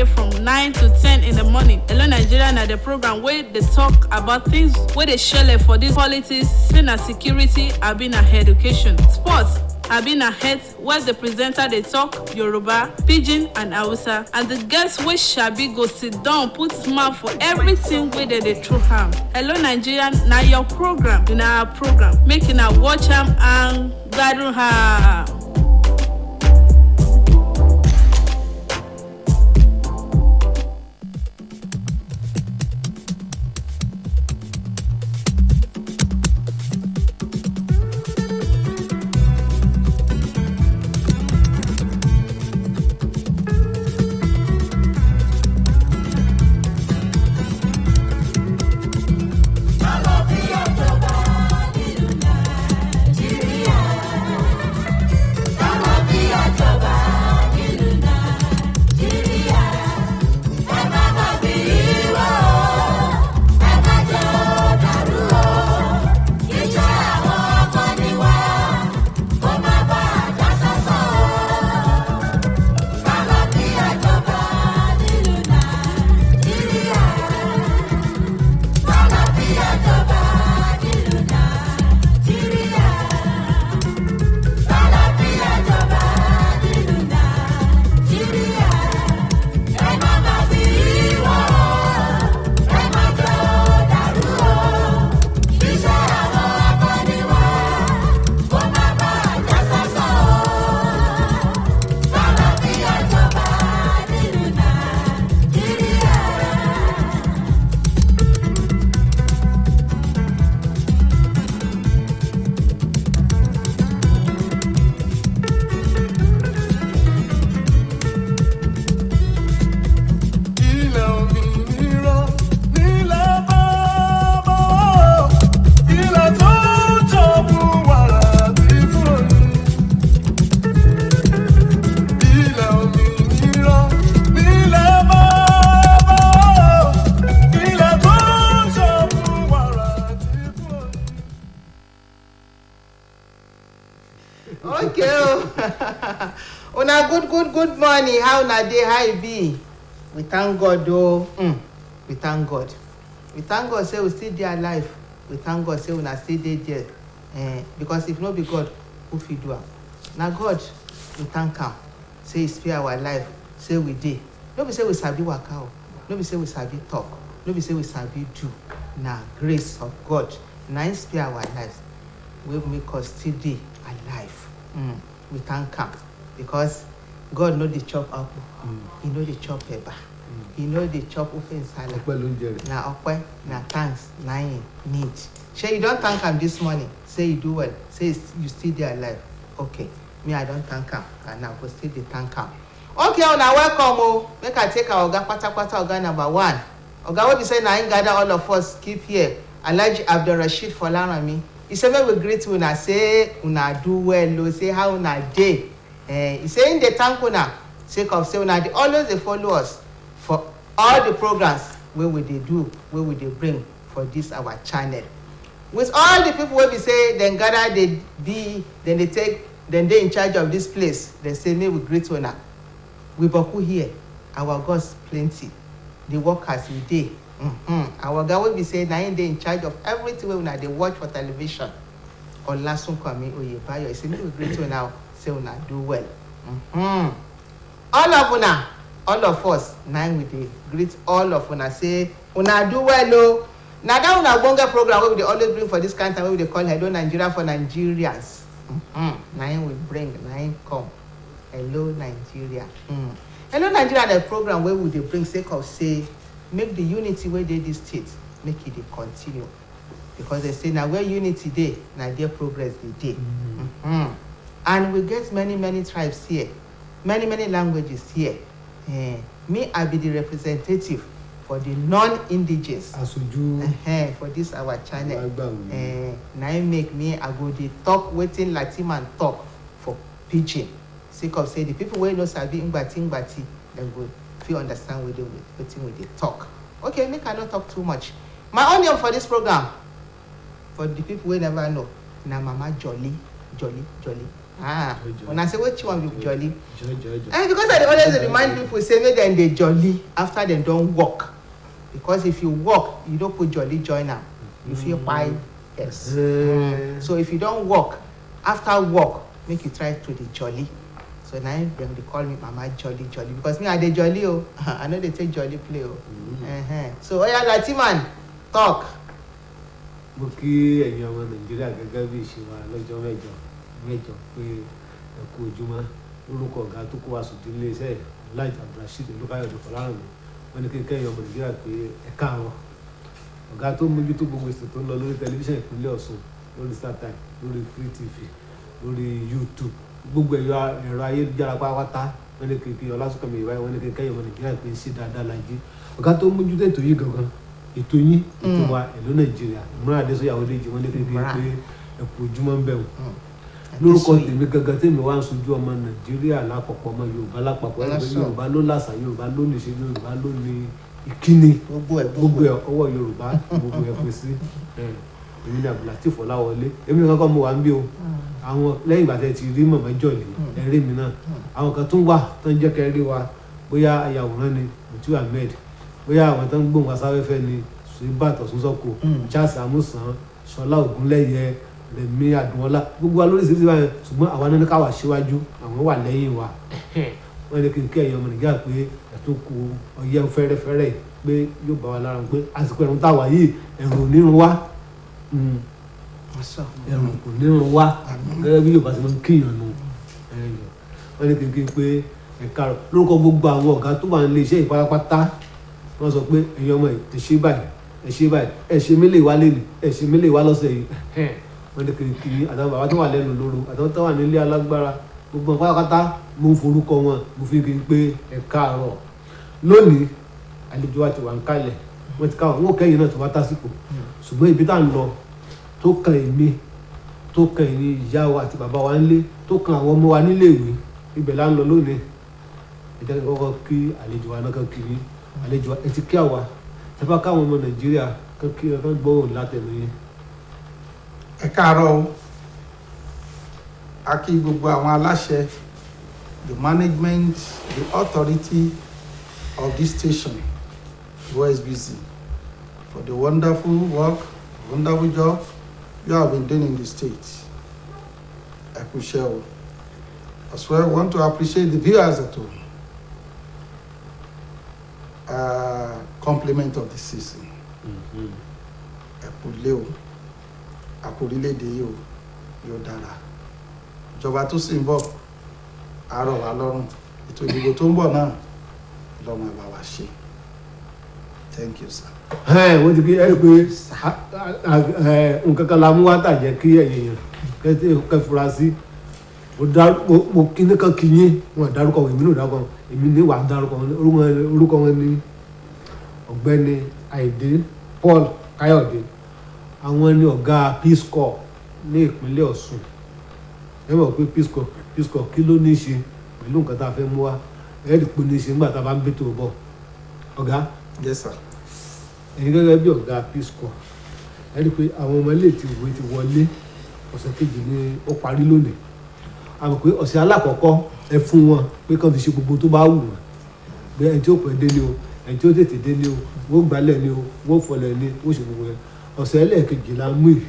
Friday from 9 to 10 in the morning. Hello Nigeria na the program where they talk about things where they share for this politics, security, abina education, sports, abina health, where the presenter they talk Yoruba, Pidgin and Hausa, and the guests where Shabi go sit down, put smile for everything where they throw harm. Hello Nigeria na your program, in our program, making a watch am and gbadun ha. Good morning. How na day? How you be? We thank God, though. We thank God. We thank God. Say we still there alive. We thank God. Say we na still there. Because if not be God, who fit do am? Now God, we thank Him. Say He spare our life. Say we dey. No be say we sabi waka o. No be say we sabi talk. No be say we sabi do. Na grace of God. Na Him spare our lives. We make us still dey alive. We thank Him because God know the chop apple. He know the chop pepper. He know the chop open salad. Na okwe, na thanks, na him need. Shay, you don't thank Him this morning. Say you do well. Say you still there alive. Okay. Me, I don't thank Him. And I will still thank Him. Okay, now welcome. Oh, make I take our Oga Pata Oga number 1. Oga what be say na him gather all of us keep here. Alhaji Abdul Rashid Folarami. He said we greet una say una do well. Say how una dey. He saying the thank una sake of say una always they follow us for all the programs where we they do, where we they bring for this our channel. With all the people where we say then gather they be, then they in charge of this place. They say me we greet una. We boku here, our God's plenty. The workers we dey. Our God will be saying now they in charge of everything where una they watch for television. Or last one come Oyebayo. He say me we greet una now. Say una do well. All of una, all of us, now we dey greet all of una say una do well oh. Now that una bonga program where we dey always bring for this kind of time where we dey call Hello Nigeria for Nigerians. Now we bring, now come. Hello Nigeria. Hello Nigeria the program where we dey bring sake of say make the unity where they this state make it dey continue. Because they say now where unity dey, now their progress they dey. And we get many tribes here, many languages here. Me, I be the representative for the non-indigenous. For this our channel. Now make me I go the talk waiting Latin man talk for Pidgin. Sake of say the people where no sabi ngbati, then go feel understand with the talk. Okay, me cannot talk too much. My onion for this program, for the people who never know, na Mama Jolly. When I say which one be jolly, and because I dey always remind people say make dem dey jolly after dem don work, because if you work you don't put jolly join am, you feel kpai. Yes. So if you don't work, after work make you try to dey jolly. So now dem dey call me Mama Jolly because me I dey jolly o. I no dey take jolly play o. So oya Latiman talk. Mo kí ẹ̀yin ọmọ Nàìjíríà gẹ́gẹ́ bí ìṣe wa lọ́jọ́ mẹ́jọ pé ẹ kú ojúmọ́ lórúkọ ọ̀gá tó kó wa sùn ilé iṣẹ́ Alhaji Abdulrasheed Olúkáyọ̀dé Fọlárànmí wọ́n ní kí ẹ̀yin ọmọ Nàìjíríà pé ẹ káàárọ̀. Ọ̀gá tó mójútó gbogbo ètò tó ń lọ lórí tẹlifíṣàn ìpínlẹ̀ Ọ̀ṣun, lórí Startime, lórí Free TV, lórí YouTube, gbogbo ẹ̀rọ ayélujára pátápátá wọ́n ní kí Ọlásùnkànmí ìwáyé wọ́n ní kí ẹ̀yin ọmọ Nàìjíríà pé ṣe dáadáa lájí. Ọ̀gá tó mójútó ètò yìí gangan ètò yín ètò wa ìlú Nàìjíríà Ìmúra Adésọyà Oyèdèjì wọ́n ní kí pé ẹ kú ojúmọ́ ń bẹ̀ wò. Lórúkọ tèmi gangan tèmi wá ń sojú ọmọ Nàìjíríà lápapọ̀ ọmọ Yorùbá lápapọ̀ ẹgbẹ́ Yorùbá ló làṣà Yorùbá ló lè ṣe Yorùbá ló ní ìkíni gbogbo ẹ̀ ọwọ́ Yorùbá gbogbo ẹ̀ pè sí èmi ní Abdulateef Ọláwọlé èmi nìkan kọ́ mo wà ń bí o àwọn lẹ́yìn ìgbà tẹ́ ti rí Mama Jolly ẹ̀rí mi náà àwọn kan tún wà tó ń jẹ́ kẹ́ rí wa bóyá ayàwòrán ni Mutiu Ahmed bóyá àwọn tó ń gbóhùn wá sáfẹ́fẹ́ ni Suibat Ọ̀ṣúnsọ́kò Charles Amusan Ṣọlá Ògúnlẹ́yẹ Rẹ̀mí Àdùnọ́lá gbogbo wa lórí ìṣẹ́sí báyẹn ṣùgbọ́n àwọn náà ní ká wà síwájú àwọn wà lẹ́yìn wa wọ́n ní kí n kí ẹ̀yin ọmọ Nàìjíríà pé ẹ̀tún kù ọyẹ́ fẹ́rẹ́fẹ́rẹ́ pé yóò bá wa lára pé àsìkò ẹ̀rùn táwa yìí ẹ̀rùn onírun wá ẹ̀rùn kò nírun wá gẹ́gẹ́ bí Yorùbá ti máa ń kíyàn nù wọ́n ní kí n kí n pé ẹ̀ka rẹ̀ lórúkọ gbogbo àwọn ọ̀gá tó wà nílé iṣẹ́ ìpátápátá wọ́n sọ pé ẹ̀yin ọmọ ẹ̀ ṣe báyìí ẹ̀ ṣe mílẹ̀ wá lẹ́nu ẹ̀ ṣe mílẹ̀ wá lọ́sẹ̀ yìí wọ́n ní kí n kí àtàwọn bàbá tó wà lẹ́nu lóru àtàwọn tó wà nílé alágbára gbogbo pátápátá mo ń forúkọ wọn mo fi kí n pé ẹ káàárọ̀ lónìí àlejò wa ti wà ń kalẹ̀ wọ́n ti káwọn wọn kẹ́yìn náà tó wá tásìkò ṣùgbọ́n ibi tá à ń lọ tó kan èmi tó kan ẹ̀yin ìyá wa àti bàbá wa nílé tó kan àwọn ọmọ wa nílé ìwé ibẹ̀ là ń lọ lónìí ẹ jẹ́ kọ́kọ́ kí àlejò wa náà kan kì í àlejò wa ẹ ti kí àwa ẹ bá káwọn ọmọ Nàìjíríà kan kí ẹ kan gbóhùn látẹnu yẹn. Ẹ káàárọ̀ o a kí gbogbo àwọn aláṣẹ the management the authority of this station the Osbc for the wonderful work wonderful job you have been doing in the state. Ẹ kú iṣẹ́ o. As well, I want to appreciate the viewers at home. Compliment of the season. Ẹ kú ilé o. A kú orílẹ̀-èdè yìí o. Yóò dára. Ìjọba tó sì ń bọ̀ á rọ̀ wá lọ́rùn. Ètò ìdìbò tó ń bọ̀ náà lọ́mọ àbá wa ṣe. Thank you, sir. Wọ́n ti kí ẹ rí pé nǹkan kan la mú wá tàjẹ́ kí ẹ̀yìn kẹ́ fura sí. Mo kíní kan kí yín wọn dárúkọ wọn èmi náà dárúkọ wọn èmi ní wàá dárúkọ wọn orúkọ wọn ní Ọ̀gbẹ́ni Àyìndé Paul Káyọ̀dé àwọn ní ọ̀gá Peace Corps ní ìpínlẹ̀ Ọ̀ṣun ẹ mọ̀ pé Peace Corps kí ló ní í ṣe pẹ̀lú nǹkan tá a fẹ́ mú wá ẹ rí pé ní í ṣe nígbà tá a bá ń gbé tó bọ̀ ọ̀gá. Yes, sir. Ẹ̀yin gẹ́gẹ́ bí ọ̀gá Peace Corps ẹ rí pé àwọn ọmọ ilé ìwé ti wọlé ọ̀sẹ̀ kejì ni ó parí lónìí àmọ́ pé ọ̀sẹ̀ alákọ̀ọ́kọ́ ẹ fún wọn pé kán fi ṣe gbogbo tó bá wù wọ́n pé ẹni tí ó pẹ́ dé ni o ẹni tí ó tètè dé ni o wọ́n gbálẹ̀ ni o wọ́n fọlẹ̀ ni wọ́n ṣe gbogbo ẹ̀ ọ̀sẹ̀ ẹlẹ́ẹ̀kejì la mú yìí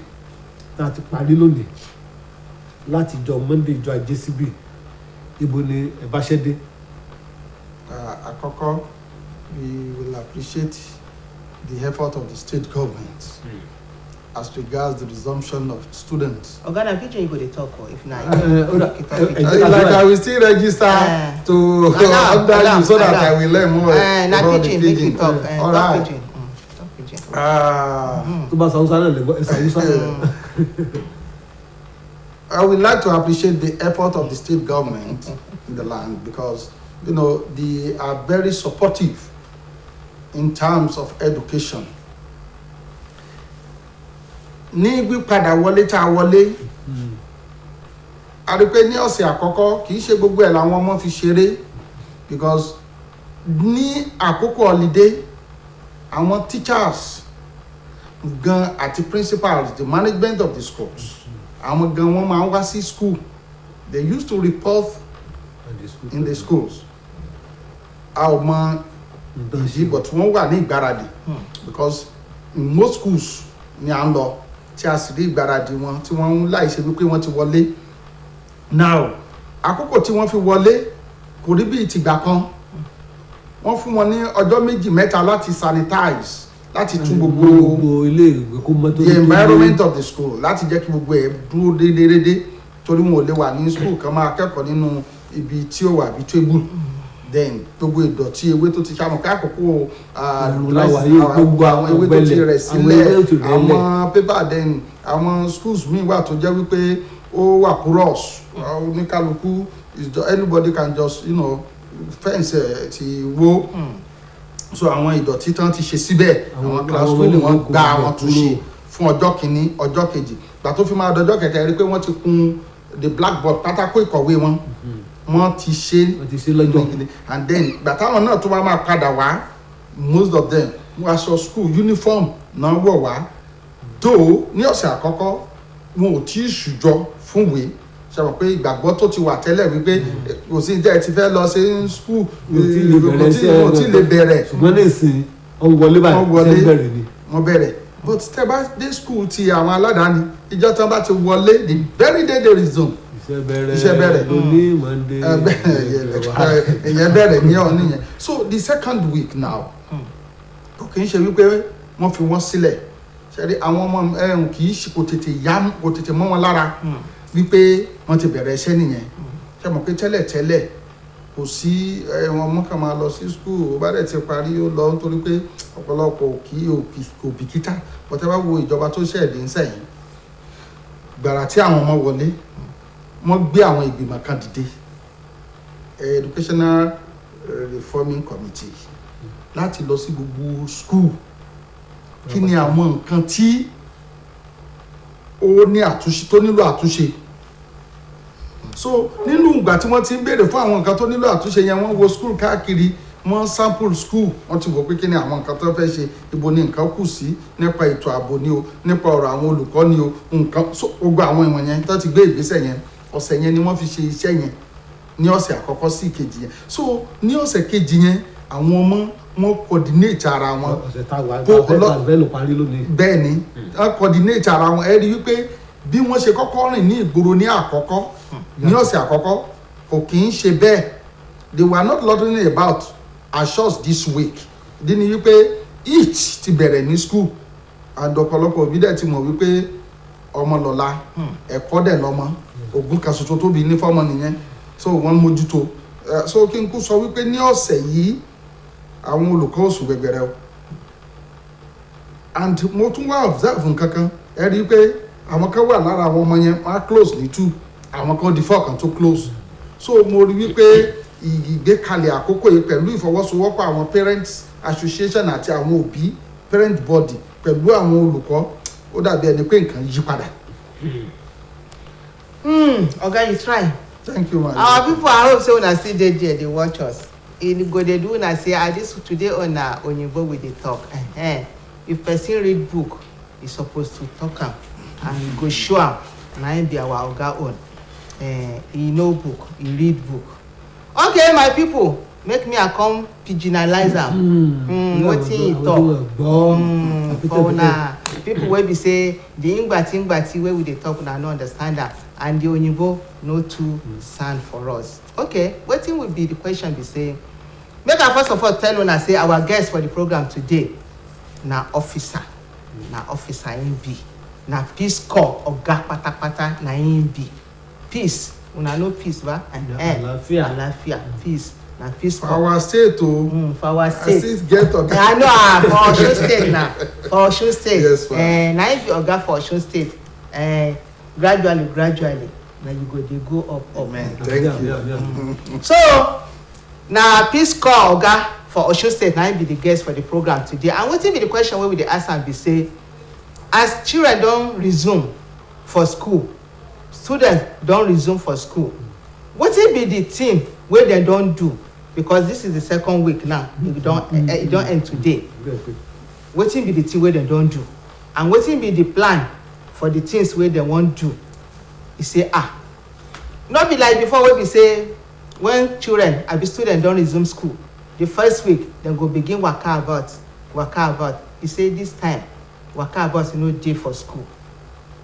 tá a ti parí lónìí láti jọ Monday jọ Ajé síbí ibo ni ẹ bá ṣẹ́ dé. Àkọ́kọ́ we will appreciate the effort of the state government as regards the resumption of students. Oga na pidgin you go dey talk o if na Like I will still register to under you so that I will learn more about the pidgin. All right. Tó bá sàwùsá náà lè gbọ́ ẹ sàwùsá náà. I would like to appreciate the effort of the state government in the land because they are very supportive in terms of education. Ní gbípadà wọlé tá a wọlé a rí pé ní ọ̀sẹ̀ àkọ́kọ́ kì í ṣe gbogbo ẹ̀ làwọn ọmọ fi ṣeré because ní àkókò holiday àwọn teachers gan àti principals the management of the schools àwọn gan wọ́n máa ń wá sí school they used to report in the schools. Our man, but wọ́n wà ní ìgbáradì because in most schools ní à ń lọ tí a sì rí ìgbáradì wọn tí wọ́n ń láìṣe wípé wọ́n ti wọlé. Now àkókò tí wọ́n fi wọlé kò rí bí ìtìgbà kan. Wọ́n fún wọn ní ọjọ́ méjì mẹ́ta láti sanitize láti tún gbogbo ilé ìwé kó mọ́ tó the environment of the school láti jẹ́ kí gbogbo ẹ̀ dúró déédéé torí wọn ò lè wà ní school kan máa kẹ́kọ̀ọ́ nínú ibi tí ó wà bí table then gbogbo ìdọ̀tí ewé tó ti ṣàmù káàkókò gbogbo àwọn ewé tó ti rẹ̀ sílẹ̀ àwọn paper then àwọn schools míì wà tó jẹ́ wípé ó wà porous oníkálukú anybody can just fence ti wó so àwọn ìdọ̀tí tán ti ṣe síbẹ̀ àwọn classroom wọn gba àwọn tún ṣe fún ọjọ́ kìíní ọjọ́ kejì gbà tó fi máa dọjọ́ kẹta rí pé wọ́n ti kun the blackboard pátákó ìkọ̀wé wọn wọ́n ti ṣe lọ́jọ́ and then gbà táwọn náà tó máa padà wá most of them wọ́n aṣọ school uniform náà wọ̀ wá though ní ọ̀sẹ̀ àkọ́kọ́ wọn ò tí ì ṣùjọ fún ìwé ṣàmọ̀ pé ìgbàgbọ́ tó ti wà tẹ́lẹ̀ wípé kò sí jẹ́ ti fẹ́ lọ sí school kò tí lè bẹ̀rẹ̀ ṣùgbọ́n nísìnyí wọ́n wọlé báyìí wọ́n bẹ̀rẹ̀ but tẹ́ bá dé school ti àwọn aládàáni ìjọ tí wọ́n bá ti wọlé the very day they resume iṣẹ́ bẹ̀rẹ̀ lóní monday ìyẹn bẹ̀rẹ̀ ní ọ̀ nìyẹn so the second week now kò kì í ṣe wípé wọ́n fi wọ́n sílẹ̀ ṣẹ́rí àwọn ọmọ ẹ̀hún kì í ṣe kò tètè mọ́ wọn lára wípé wọ́n ti bẹ̀rẹ̀ iṣẹ́ nìyẹn ṣe mọ̀ pé tẹ́lẹ̀ kò sí wọn mú kàn máa lọ sí school ó bá dẹ̀ ti parí ó lọ nítorí pé ọ̀pọ̀lọpọ̀ kò bìkítà bọ́tẹ́ bá wo ìjọba tó ṣẹ̀dí ń sẹ̀yìn gbàrà tí àwọn ọmọ wọlé wọ́n gbé àwọn ìgbìmọ̀ kan dìde educational reforming committee láti lọ sí gbogbo school kí ni àwọn nǹkan tí ó ní àtúnṣe tó nílò àtúnṣe so nínú ìgbà tí wọ́n ti ń béèrè fún àwọn nǹkan tó nílò àtúnṣe yẹn wọ́n wo school káàkiri wọ́n sample school wọ́n ti wò pé kí ni àwọn nǹkan tó fẹ́ ṣe ibo ni nǹkan kù sí nípa ètò ààbò ni o nípa ọ̀rọ̀ àwọn olùkọ́ ni o nǹkan so gbogbo àwọn ìwọ̀n yẹn tó ti gbé ìgbésẹ̀ yẹn ọ̀sẹ̀ yẹn ni wọ́n fi ṣe iṣẹ́ yẹn ní ọ̀sẹ̀ àkọ́kọ́ sí ìkejì yẹn so ní ọ̀sẹ̀ kejì yẹn àwọn ọmọ wọn coordinate ara wọn bẹ́ẹ̀ ni wọ́n coordinate ara wọn ẹ rí wípé bí wọ́n ṣe kọ́kọ́ rìn ní ìgboro ní àkọ́kọ́ ní ọ̀sẹ̀ àkọ́kọ́ kò kì í ṣe bẹ́ẹ̀ they were not learning about assures this week ìdí ni wípé each ti bẹ̀rẹ̀ ní school and ọ̀pọ̀lọpọ̀ òbí dẹ̀ ti mọ̀ wípé ọmọ lọ́la ẹ̀kọ́ dẹ̀ lọ́mọ ògùn kan ṣoṣo tóbi ní fọ́mọ nìyẹn so wọ́n mójútó so kí n kú sọ wípé ní ọ̀sẹ̀ yìí àwọn olùkọ́ oṣù gbẹgbẹrẹ o and mo tún wá observe nǹkan kan ẹ rí i pé àwọn kan wà lára àwọn ọmọ yẹn wọ́n á close ní 2 àwọn kan di 4 kan tó close so mo rí wípé ìgbékalẹ̀ àkókò yìí pẹ̀lú ìfọwọ́sowọ́pọ̀ àwọn parents association àti àwọn òbí parent body pẹ̀lú àwọn olùkọ́ ó dàbí ẹni pé nǹkan yí padà. Oga, you try. Thank you, man. Our people I hope say una still dey there dey watch us. E go dey do una say this today on Oyinbo we dey talk. If person read book, e suppose to talk am and e go show am na him be our oga own. E know book, e read book. Okay, my people, make me I come pigeonalize am. Wetin e talk? For una people wey be say the ngbati wey we dey talk una no understand am and the Oyinbo no too sound for us. Okay, wetin will be the question be say make I first of all tell una say our guest for the program today na officer him be na peace corps oga patapata na him be peace una know peace ba alafia peace na peace corps for our state o for our state get oga I know for Osun state na for Osun state yes, na him be oga for Osun state gradually na you go dey go up. Amen. Thank you. So na peace corps oga for Osun state na him be the guest for the program today and wetin be the question wey we dey ask am be say as children don resume for school students don resume for school wetin be the thing wey dem don do because this is the second week now e don end today wetin be the thing wey dem don do and wetin be the plan for the things wey dem wan do e say no be like before wey be say when children abi students don resume school the first week dem go begin waka about e say this time waka about no dey for school.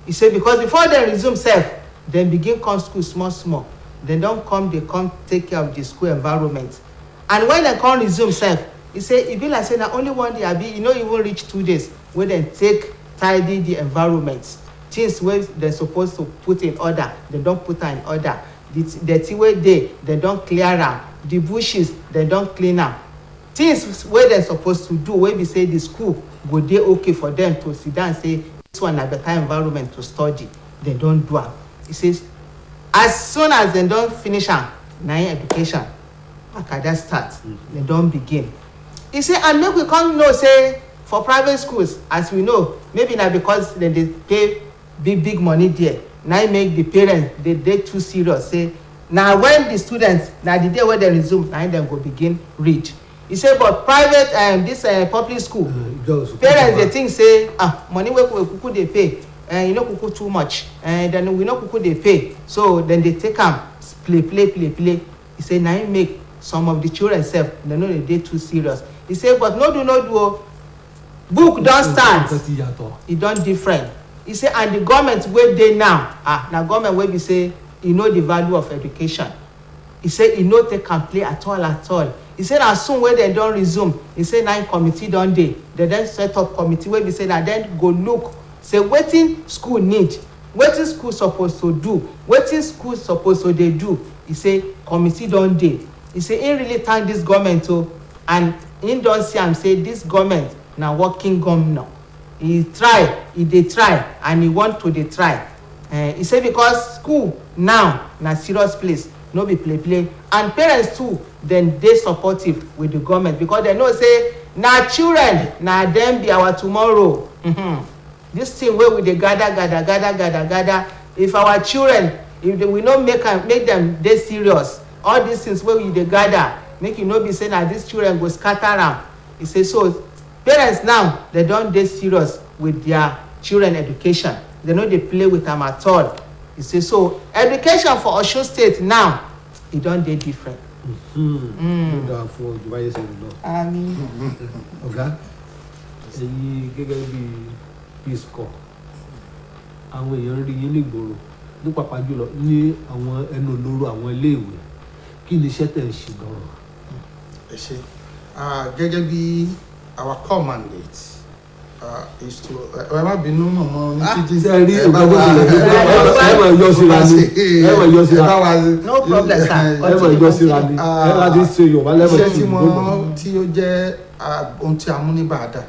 E say because before dem resume sef dem begin come school small dem don come dey come take care of the school environment, and when dem come resume sef e say e be like say na only one day abi e no even reach 2 days wey dem take tidy the environment. Things wey dem suppose to put in order dem don put am in order, the dirty wey dey dem don clear am, the bushes dem don clean am. Things wey dem suppose to do wey be say the school go dey okay for dem to sit down say this one na better environment to study, dem don do am. E say as soon as dem don finish am na im education akada start, dem don begin. E say and make we come know say for private schools as we know maybe na because dem dey pay big money there na im make the parents dey too serious say na when the students na the day wey dem resume na im dem go begin read. E say but private this public school parents dey think say money wey we kuku dey pay e no kuku too much then we no kuku dey pay, so dem dey take am play. E say na im make some of the children sef dem no dey too serious. E say but no do o, book don start e don different. E say and the government wey dey now na government wey be say e know the value of education. E say e no take am play at all. E say na soon wey dem don resume e say na committee don dey, dem don set up committee wey be say na dem go look say wetin school need, wetin school suppose to do, wetin school suppose to dey do. E say committee don dey. E say im really thank dis government o, and im don see am say dis government na working governor. E dey try and e want to dey try. E say because school now na serious place, no be play, and parents too dem dey supportive with the government because dem know say na children na dem be our tomorrow. This thing wey we dey gather, if our children we no make dem dey serious, all these things wey we dey gather make e no be say na these children go scatter am. E say so parents now dem don dey serious with their children education, dem no dey play with am at all. E say so education for Osun State now e don dey different. Ọ̀gá ẹ̀yin gẹ́gẹ́ bí Peace Corps àwọn èèyàn rí yín nígboro ní pàápàá jùlọ ní àwọn ẹnu olóró àwọn iléèwé, kí ni iṣẹ́ tẹ̀ ń ṣe gan-an? Ẹ ṣé gẹ́gẹ́ bí our core mandate is to ẹ má bínú mọ̀mọ́ ní títí ẹ bá wà ẹ má yọ síra ni no problem sir, ẹ má yọ síra ni ẹ láti ṣe Yorùbá lẹ́wọ̀n iṣẹ́ tí wọ́n tí ó jẹ́ ohun tí a mú ní bàdà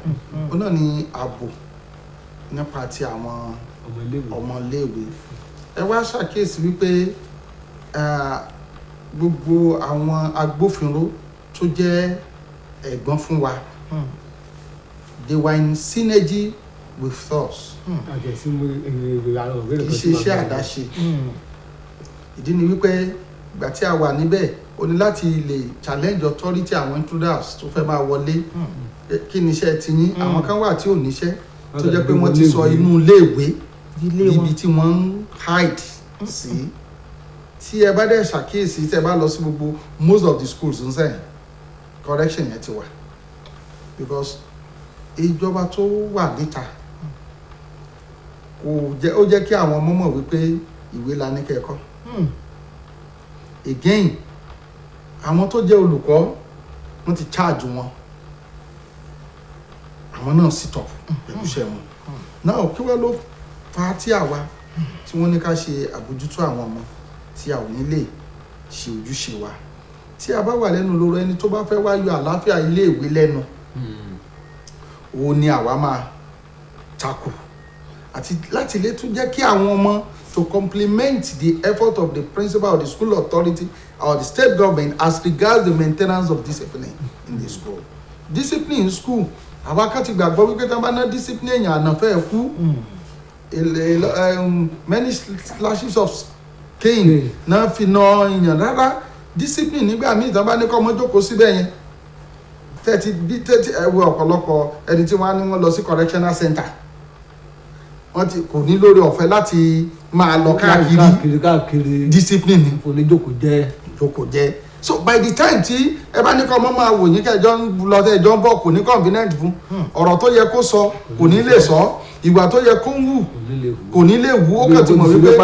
ó náà ní ààbò nípa ti àwọn ọmọléèwé. Ẹ wá ṣàkíyèsí wípé gbogbo àwọn agbófinró tó jẹ́ ẹ̀gbọ́n fún wa they were in synergy with us. Kì í ṣe iṣẹ́ àdáṣe. Ìdí ni wípé ìgbà tí a wà níbẹ̀ o ní láti lè challenge authority àwọn intruders tó fẹ́ máa wọlé. Kí ni iṣẹ́ ti yín? Àwọn kan wà tí ò níṣẹ́ tó jẹ́ pé wọ́n ti sọ inú iléèwé ibi tí wọ́n ń hide sí. Tí ẹ bá dẹ̀ ṣàkíyèsí tí ẹ bá lọ sí gbogbo most of the schools ń sẹ́yìn correction yẹn ti wà because ìjọba tó wà níta ó jẹ́ kí àwọn ọmọ mọ̀ wípé ìwé la ní kẹ́kọ̀ọ́. Again àwọn tó jẹ́ olùkọ́ wọ́n ti charge wọn, àwọn náà sit up pẹ̀lú iṣẹ́ wọn. Náà kí wọ́n ló fa tí àwa tí wọ́n ní ká ṣe àbójútó àwọn ọmọ tí a ò ní lè ṣe ojúṣe wa. Tí a bá wà lẹ́nu lóró ẹni tó bá fẹ́ wá yọ àlàáfíà iléèwé lẹ́nu òun ni àwa máa takò, àti láti lè tún jẹ́ kí àwọn ọmọ to complement the effort of the principal of the school authority or the state government as regards the maintenance of discipline in the school. Discipline in school àwa kan ti gbàgbọ́ wípé tí wọ́n bá ná discipline èèyàn ànàfẹ́ kú many slashes of cane náà fi ná èèyàn rárá. Discipline nígbà míì tí wọ́n bá ní kọ́ ọmọ jókòó síbẹ̀ yẹn tẹ́tí ẹ̀wọ̀ ọ̀pọ̀lọpọ̀ ẹni tí wọ́n á ní wọ́n lọ sí correctional center wọ́n ti kò ní lórí ọ̀fẹ́ láti máa lọ káàkiri discipline ni oníjókòó jẹ́. So by the time tí ẹ bá ní kọ́ ọmọ máa wò yín kẹjọ ń lọ tẹjọ ń bọ̀ kò ní convenient fún ọ̀rọ̀ tó yẹ kó sọ kò ní lè sọ ìgbà tó yẹ kó ń wù kò ní lè wù ó kàn ti mọ̀ wípé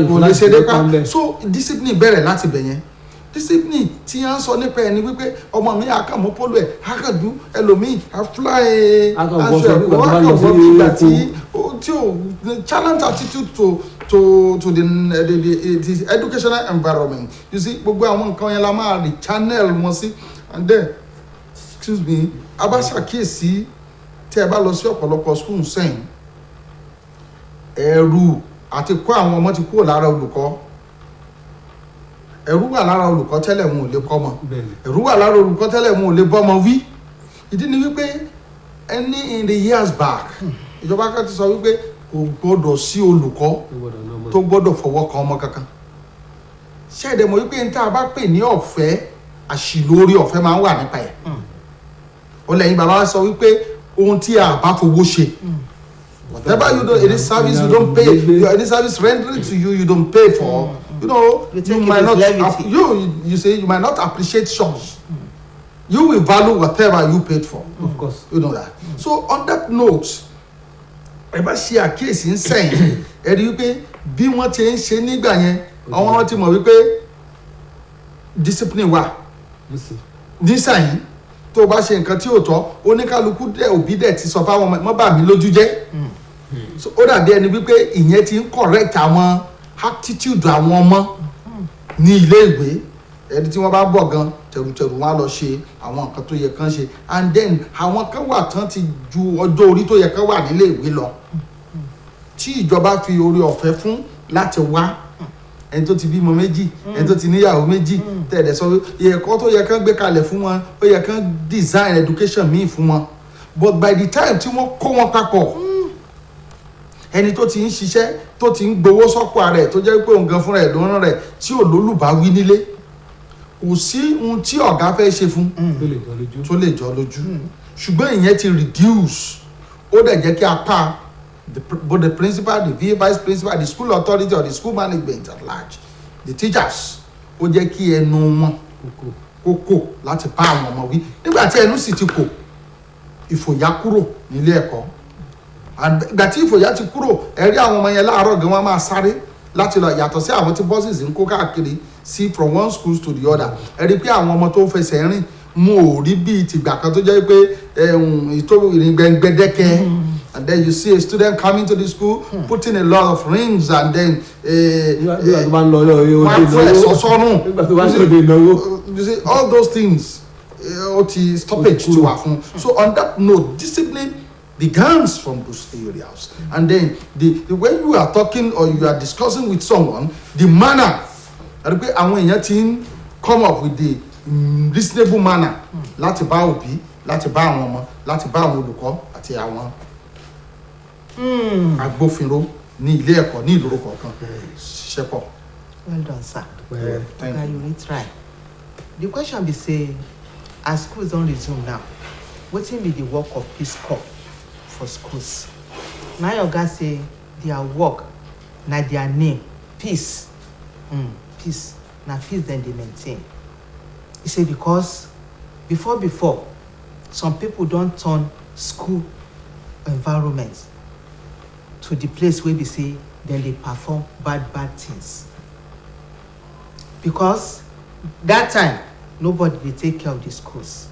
kò lè ṣe dépa. So discipline bẹ̀rẹ̀ láti bẹ̀ yẹn. Discipline tí a ń sọ nípa ẹni wípé ọmọ mi àkàmú polo ẹ̀ àkàdú ẹlòmíì àfúláì aṣọ ẹ̀kọ́ àkàwọ́ nígbà tí o challenge attitude to the educational environment. You see gbogbo àwọn nǹkan yẹn la máa rí channel wọn sí and then excuse me abáṣàkíyèsí tí ẹ bá lọ sí ọ̀pọ̀lọpọ̀ school sẹ́yìn ẹ̀rù àti kó àwọn ọmọ ti kúrò lára olùkọ́ ẹ̀rù wà lára olùkọ́ tẹ́lẹ̀ wọn ò lè kọ́ mọ́ ẹ̀rù wà lára olùkọ́ tẹ́lẹ̀ wọn ò lè bọ́ ọmọ wí ìdí ni wípé in the years back ìjọba kan ti sọ wípé kò gbọdọ̀ sí olùkọ́ tó gbọdọ̀ fọwọ́ kan ọmọ kankan ṣẹ́ẹ̀dẹ̀ mọ̀ wípé n tá a bá pè ní ọ̀fẹ́ àṣìlórí ọ̀fẹ́ máa ń wà nípa ẹ̀ ó lẹ́yìn bàbá sọ wípé ohun tí a bá fowó ṣe whatever you do any service you don't pay any service rendering to you don't pay for you know you might not you say you might not appreciate church you will value whatever you paid for of course you know that so on that note ẹ bá ṣe àkíyèsí ń sẹ́yìn ẹ rí wípé bí wọ́n ti ń ṣe nígbà yẹn àwọn wọn ti mọ̀ wípé discipline wà nísàyìn tó o bá ṣe nǹkan tí ò tọ́ oníkálukú dẹ̀ òbí dẹ̀ ti sọ fáwọn ọmọ bà mí lójú jẹ́ ó dàbí ẹni wípé ìyẹn ti ń correct àwọn attitude àwọn ọmọ ní ilé ìwé ẹni tí wọ́n bá bọ̀ gan tẹ̀rùtẹ̀rù wọn á lọ ṣe àwọn nǹkan tó yẹ kán ṣe and then àwọn kan wà tán ti ju ọjọ́ orí tó yẹ kán wà nílé ìwé lọ tí ìjọba fi orí ọ̀fẹ́ fún láti wá ẹni tó ti bímọ méjì ẹni tó ti níyàwó méjì tẹ̀lé sọ ẹ̀kọ́ tó yẹ kán gbé kalẹ̀ fún wọn ó yẹ kán design education míì fún wọn but by the time tí wọ́n kó wọn papọ̀ ẹni tó ti ń ṣiṣẹ́ tó ti ń gbowó sọ́pọ̀ rẹ̀ tó jẹ́ pé òun gan fúnra ẹ̀ ló rán rẹ̀ tí ò lólùbáwí nílé kò sí ohun tí ọ̀gá fẹ́ ṣe fún tó lè jọ lójú ṣùgbọ́n ìyẹn ti reduce ó dẹ̀ jẹ́ kí apá both the principal the vice principal the school authority or the school management at large the teachers ó jẹ́ kí ẹnu wọn kókó láti bá àwọn ọmọ wí nígbà tí ẹnu sì ti kò ìfòyà kúrò nílé ẹ̀kọ́ ìgbà tí ìfòyà ti kúrò ẹ̀rí àwọn ọmọ yẹn láàárọ̀ gan wọn máa sáré láti lọ yàtọ̀ sí àwọn tí buses ń kó káàkiri sí from one school to the other ẹ̀rí pé àwọn ọmọ tó fẹsẹ̀ rìn mo ò rí bíi tìgbà kan tó jẹ́ pé ìtò ìrìngbẹ̀ngbẹ̀dẹ́kẹ́ and then you see a student coming to the school putting a lot of rings and then one fresh ọ̀sọ́rùn you see all those things ó ti stoppage to wà fún so on that note discipline begins from those areas and then when you are talking or you are discussing with someone the manner ẹ̀rí pé àwọn èèyàn ti ń come up with the reasonable manner láti bá òbí láti bá àwọn ọmọ láti bá àwọn olùkọ́ àti àwọn agbófinró ní ilé ẹ̀kọ́ ní ìlú kọ̀ọ̀kan ṣiṣẹ́ pọ̀. Well done, sir. Well, thank you. You really try. The question be say as schools don resume now wetin be the work of Peace Corps for schools? Na your guy say their work na their name peace peace na peace dem dey maintain. He say because before some people don turn school environment to the place wey be say dem dey perform bad things because that time nobody dey take care of the schools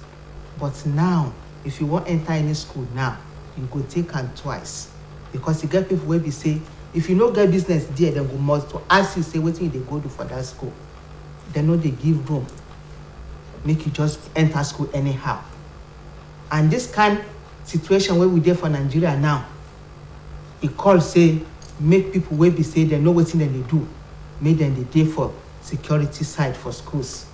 but now if you wan enter any school now you go take am twice because e get people wey be say if you no get business there dem go must to ask you say wetin you dey go do for that school dem no dey give room make you just enter school anyhow and this kind situation wey we dey for Nigeria now e call say make people wey be say dem know wetin dem dey do make dem dey dey for security side for schools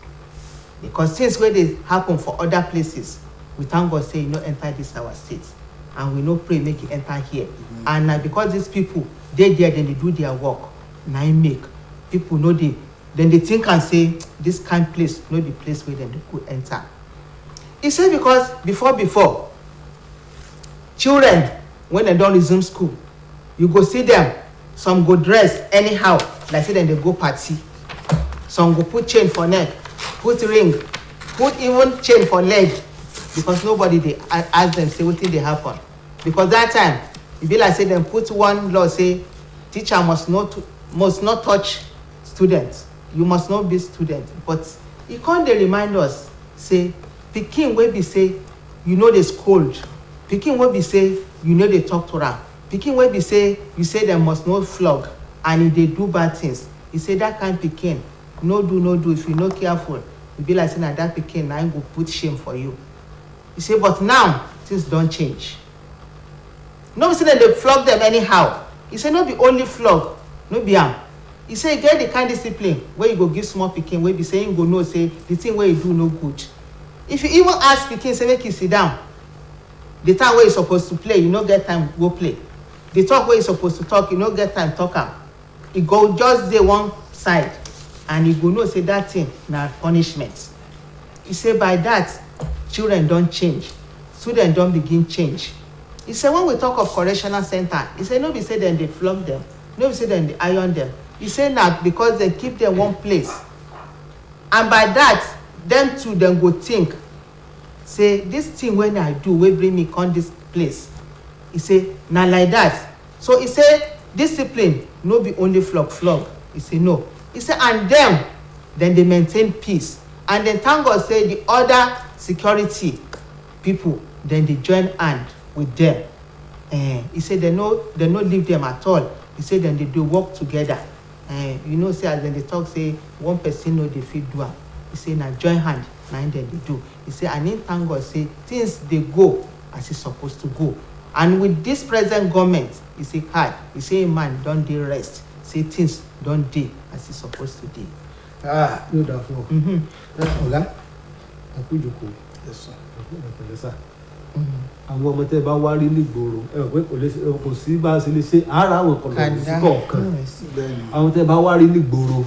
because things wey dey happen for other places we thank God say e no enter this our state and we no pray make e enter here and na because these people dey there dem dey do their work na im make people no dey dem dey think am say this kind place no be place wey dem dey go enter. E say because before children when dem don resume school you go see them, some go dress anyhow like say dem dey go party, some go put chain for neck, put ring, put even chain for leg, because nobody dey ask them say wetin dey happen. Because that time e be like say dem put one law say teacher must not touch students, you must not be student. But e come dey remind us say pikin wey be say you no dey scold, pikin wey be say you no dey talk to am, pikin wey be say you say dem must not flog and e dey do bad things, e say that kind pikin no do if you no careful, e be like say na that pikin na im go put shame for you. E say but now things don change. No be say dem dey flog dem anyhow. E say no be only flog, no be am. E say e get the kind discipline wey you go give small pikin wey be say im go know say the thing wey e do no good. If you even ask pikin say make e sit down, the time wey you suppose to play you no get time go play, the talk wey you suppose to talk you no get time talk am, e go just dey one side and you go know say that thing na punishment. E say by that children don change, students don begin change. E say when we talk of correctional center, e say no be say dem dey flog dem, no be say dem dey iron dem. E say na because dem keep dem one place, and by that dem too dem go think say this thing wey I do wey bring me come this place, e say na like that. So e say discipline no be only flog. E say no. E say and dem dey maintain peace, and dem thank God say the other security people dem dey join hand with dem. E say dem no leave dem at all. E say dem dey work together. You know say as dem dey talk say one person no dey fit do am, e say na join hand na im dem dey do. E say and im thank God say things dey go as e suppose to go. And with this present government, e say e say man don dey rest, say things don dey as e suppose to dey. Yóò dà fún ọ. Ọ̀gá ẹ̀kú ìjòkó ẹ̀pẹ̀lẹ́ sà. Àwọn ọmọ tẹ́ bá wá rí nígboro ẹ pé kò sí bá a ṣe lè ṣe ara àwọn ọ̀pọ̀lọpọ̀ sí kọ̀ọ̀kan. Àwọn tẹ́ bá wá rí nígboro